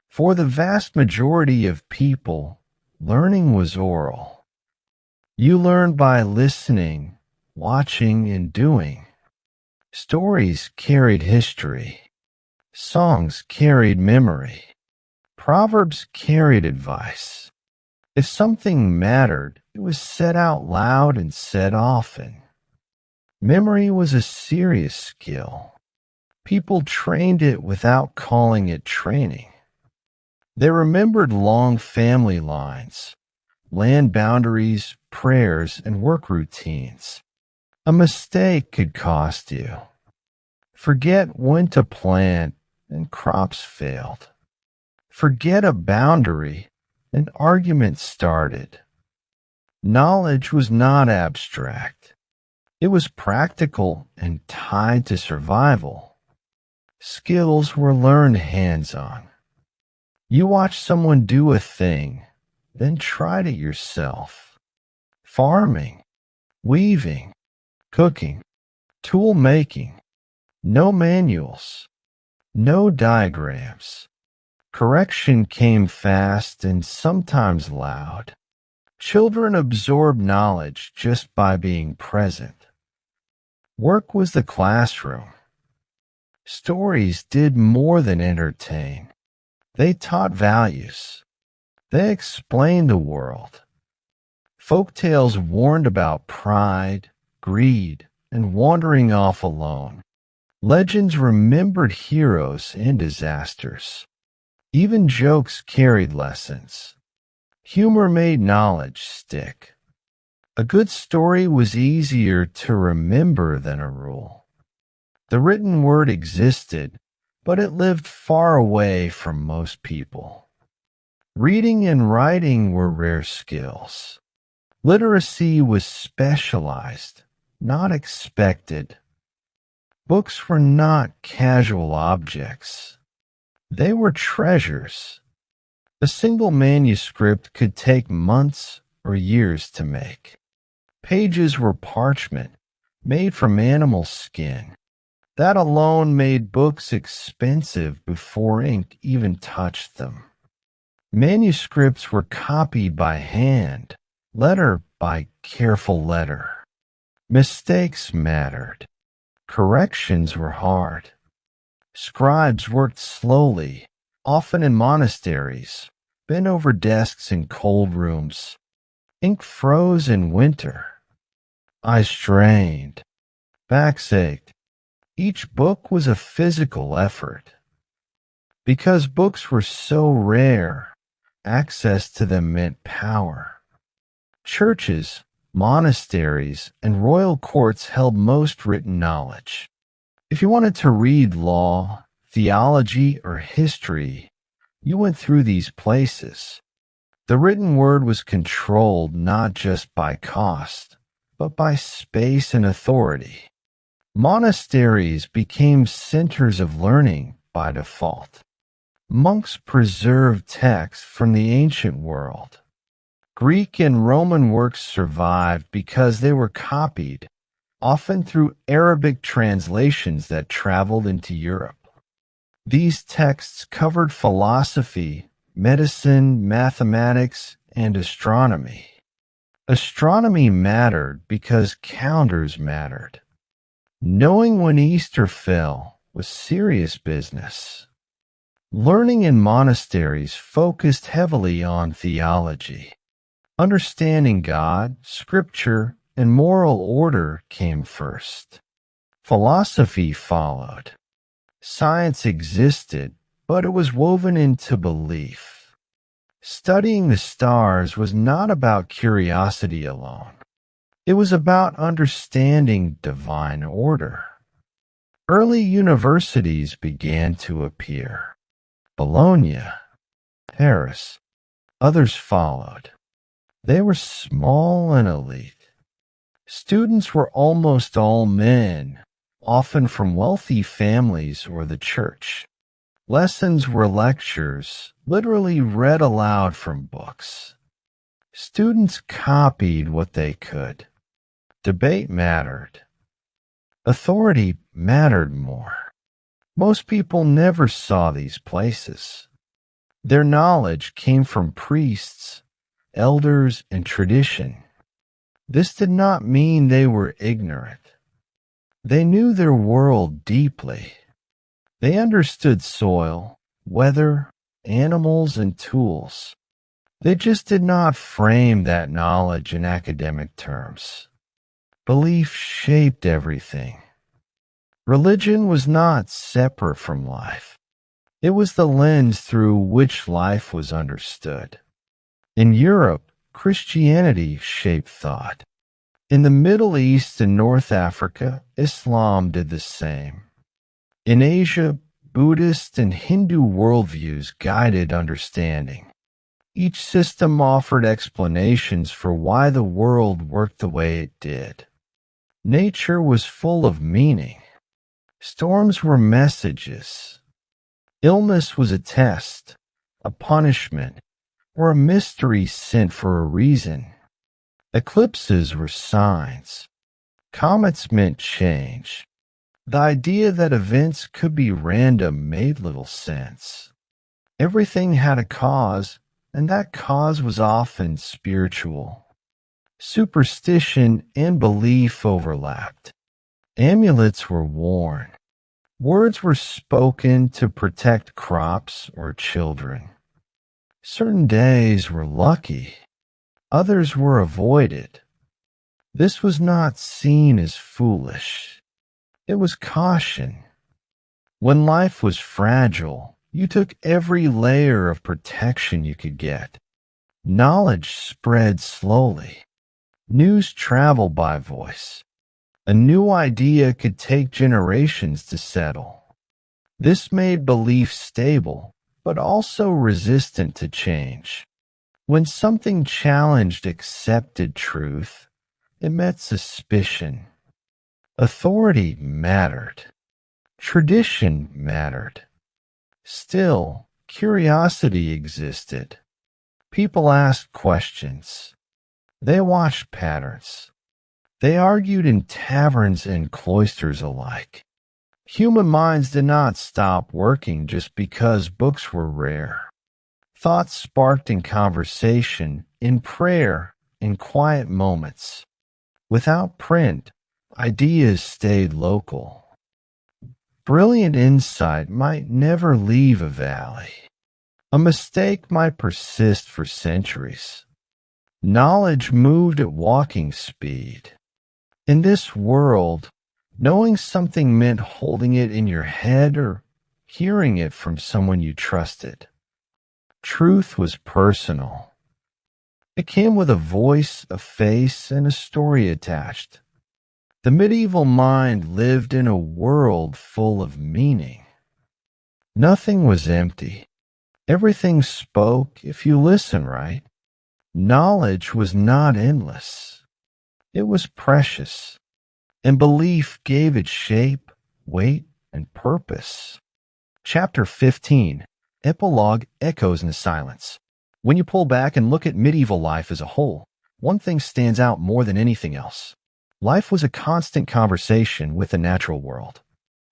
For the vast majority of people, learning was oral. You learned by listening, watching, and doing. Stories carried history. Songs carried memory. Proverbs carried advice. If something mattered, it was said out loud and said often. Memory was a serious skill. People trained it without calling it training. They remembered long family lines, land boundaries, prayers, and work routines. A mistake could cost you. Forget when to plant, and crops failed. Forget a boundary, an argument started. Knowledge was not abstract. It was practical and tied to survival. Skills were learned hands-on. You watched someone do a thing, then tried it yourself. Farming, weaving, cooking, tool making. No manuals, no diagrams. Correction came fast and sometimes loud. Children absorbed knowledge just by being present. Work was the classroom. Stories did more than entertain. They taught values. They explained the world. Folk tales warned about pride, greed, and wandering off alone. Legends remembered heroes and disasters. Even jokes carried lessons. Humor made knowledge stick. A good story was easier to remember than a rule. The written word existed, but it lived far away from most people. Reading and writing were rare skills. Literacy was specialized, not expected. Books were not casual objects. They were treasures. A single manuscript could take months or years to make. Pages were parchment, made from animal skin. That alone made books expensive before ink even touched them. Manuscripts were copied by hand, letter by careful letter. Mistakes mattered. Corrections were hard. Scribes worked slowly, often in monasteries, bent over desks in cold rooms. Ink froze in winter. Eyes strained. Backs ached. Each book was a physical effort. Because books were so rare, access to them meant power. Churches, monasteries, and royal courts held most written knowledge. If you wanted to read law, theology, or history, you went through these places. The written word was controlled not just by cost, but by space and authority. Monasteries became centers of learning by default. Monks preserved texts from the ancient world. Greek and Roman works survived because they were copied, often through Arabic translations that traveled into Europe. These texts covered philosophy, medicine, mathematics, and astronomy. Astronomy mattered because calendars mattered. Knowing when Easter fell was serious business. Learning in monasteries focused heavily on theology. Understanding God, scripture, and moral order came first. Philosophy followed. Science existed, but it was woven into belief. Studying the stars was not about curiosity alone. It was about understanding divine order. Early universities began to appear. Bologna, Paris, others followed. They were small and elite. Students were almost all men, often from wealthy families or the church. Lessons were lectures, literally read aloud from books. Students copied what they could. Debate mattered. Authority mattered more. Most people never saw these places. Their knowledge came from priests, elders, and tradition. This did not mean they were ignorant. They knew their world deeply. They understood soil, weather, animals, and tools. They just did not frame that knowledge in academic terms. Belief shaped everything. Religion was not separate from life. It was the lens through which life was understood. In Europe, Christianity shaped thought. In the Middle East and North Africa, Islam did the same. In Asia, Buddhist and Hindu worldviews guided understanding. Each system offered explanations for why the world worked the way it did. Nature was full of meaning. Storms were messages. Illness was a test, a punishment, or a mystery sent for a reason. Eclipses were signs. Comets meant change. The idea that events could be random made little sense. Everything had a cause, and that cause was often spiritual. Superstition and belief overlapped. Amulets were worn. Words were spoken to protect crops or children. Certain days were lucky. Others were avoided. This was not seen as foolish. It was caution. When life was fragile, you took every layer of protection you could get. Knowledge spread slowly. News traveled by voice. A new idea could take generations to settle. This made belief stable, but also resistant to change. When something challenged accepted truth, it met suspicion. Authority mattered. Tradition mattered. Still, curiosity existed. People asked questions. They watched patterns. They argued in taverns and cloisters alike. Human minds did not stop working just because books were rare. Thoughts sparked in conversation, in prayer, in quiet moments. Without print, ideas stayed local. Brilliant insight might never leave a valley. A mistake might persist for centuries. Knowledge moved at walking speed. In this world, knowing something meant holding it in your head or hearing it from someone you trusted. Truth was personal. It came with a voice, a face, and a story attached. The medieval mind lived in a world full of meaning. Nothing was empty. Everything spoke if you listen right. Knowledge was not endless. It was precious, and belief gave it shape, weight, and purpose. Chapter 15, Epilogue Echoes in the Silence. When you pull back and look at medieval life as a whole, one thing stands out more than anything else. Life was a constant conversation with the natural world.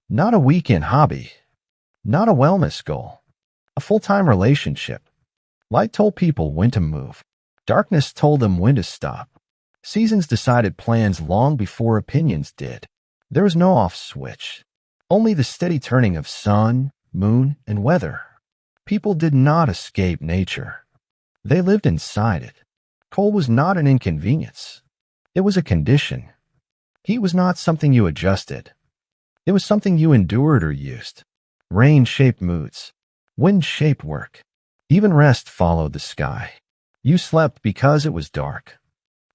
Not a weekend hobby. Not a wellness goal. A full-time relationship. Light told people when to move. Darkness told them when to stop. Seasons decided plans long before opinions did. There was no off switch. Only the steady turning of sun, moon, and weather. People did not escape nature. They lived inside it. Cold was not an inconvenience. It was a condition. Heat was not something you adjusted. It was something you endured or used. Rain shaped moods. Wind shaped work. Even rest followed the sky. You slept because it was dark.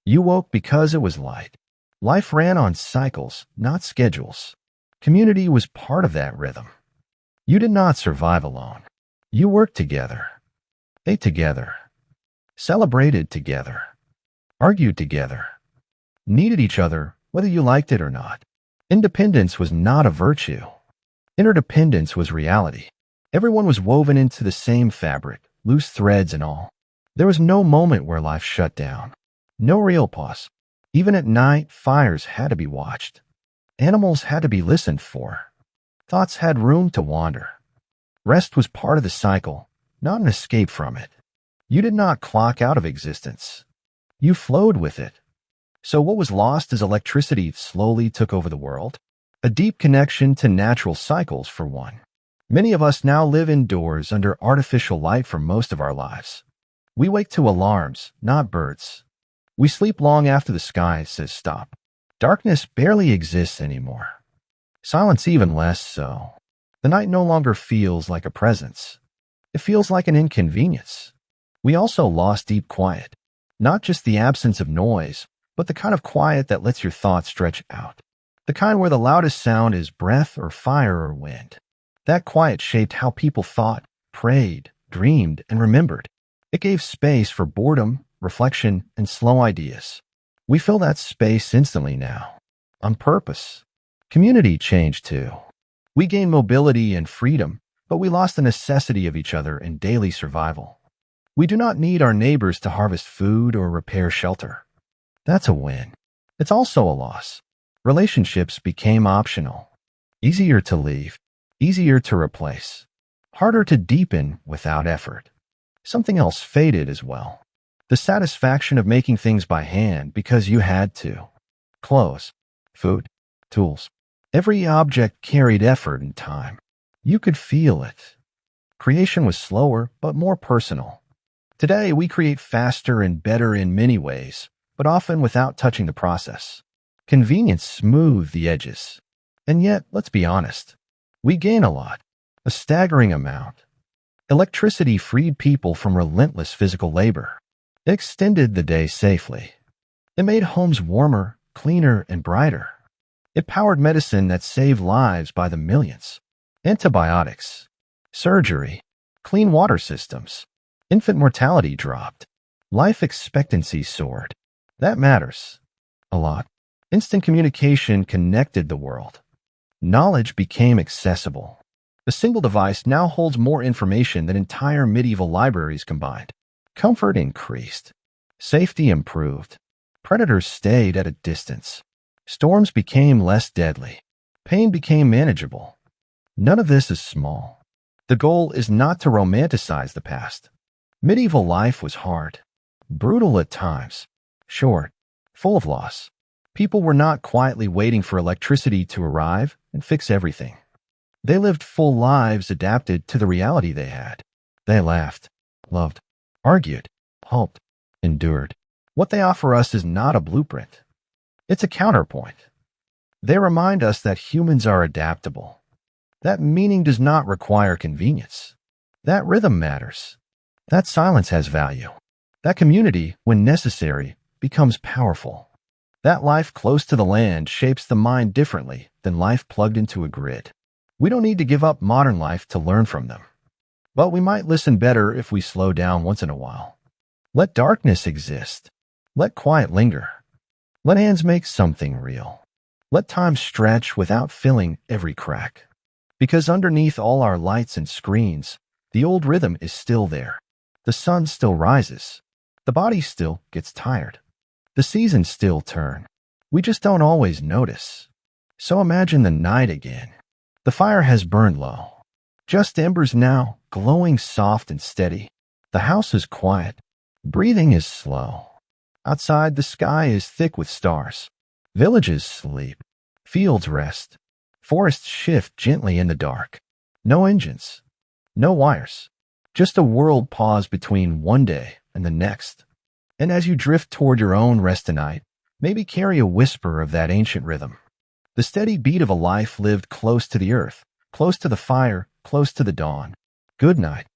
You woke because it was light. Life ran on cycles, not schedules. Community was part of that rhythm. You did not survive alone. You worked together, ate together, celebrated together, argued together, needed each other whether you liked it or not. Independence was not a virtue. Interdependence was reality. Everyone was woven into the same fabric, loose threads and all. There was no moment where life shut down. No real pause. Even at night, fires had to be watched. Animals had to be listened for. Thoughts had room to wander. Rest was part of the cycle, not an escape from it. You did not clock out of existence. You flowed with it. So what was lost as electricity slowly took over the world? A deep connection to natural cycles, for one. Many of us now live indoors under artificial light for most of our lives. We wake to alarms, not birds. We sleep long after the sky says stop. Darkness barely exists anymore. Silence even less so. The night no longer feels like a presence. It feels like an inconvenience. We also lost deep quiet. Not just the absence of noise, but the kind of quiet that lets your thoughts stretch out. The kind where the loudest sound is breath or fire or wind. That quiet shaped how people thought, prayed, dreamed, and remembered. It gave space for boredom, reflection, and slow ideas. We fill that space instantly now, on purpose. Community changed too. We gained mobility and freedom, but we lost the necessity of each other in daily survival. We do not need our neighbors to harvest food or repair shelter. That's a win. It's also a loss. Relationships became optional. Easier to leave, easier to replace, harder to deepen without effort. Something else faded as well. The satisfaction of making things by hand because you had to. Clothes, food, tools. Every object carried effort and time. You could feel it. Creation was slower, but more personal. Today, we create faster and better in many ways, but often without touching the process. Convenience smoothed the edges. And yet, let's be honest, we gain a lot, a staggering amount. Electricity freed people from relentless physical labor. It extended the day safely. It made homes warmer, cleaner, and brighter. It powered medicine that saved lives by the millions. Antibiotics, surgery, clean water systems. Infant mortality dropped. Life expectancy soared. That matters a lot. Instant communication connected the world. Knowledge became accessible. A single device now holds more information than entire medieval libraries combined. Comfort increased. Safety improved. Predators stayed at a distance. Storms became less deadly. Pain became manageable. None of this is small. The goal is not to romanticize the past. Medieval life was hard, brutal at times, short, full of loss. People were not quietly waiting for electricity to arrive and fix everything. They lived full lives adapted to the reality they had. They laughed, loved, argued, hoped, endured. What they offer us is not a blueprint. It's a counterpoint. They remind us that humans are adaptable. That meaning does not require convenience. That rhythm matters. That silence has value. That community, when necessary, becomes powerful. That life close to the land shapes the mind differently than life plugged into a grid. We don't need to give up modern life to learn from them. But we might listen better if we slow down once in a while. Let darkness exist. Let quiet linger. Let hands make something real. Let time stretch without filling every crack. Because underneath all our lights and screens, the old rhythm is still there. The sun still rises. The body still gets tired. The seasons still turn. We just don't always notice. So imagine the night again. The fire has burned low. Just embers now, glowing soft and steady. The house is quiet. Breathing is slow. Outside, the sky is thick with stars. Villages sleep. Fields rest. Forests shift gently in the dark. No engines. No wires. Just a world pause between one day and the next. And as you drift toward your own rest tonight, maybe carry a whisper of that ancient rhythm. The steady beat of a life lived close to the earth, close to the fire, close to the dawn. Good night.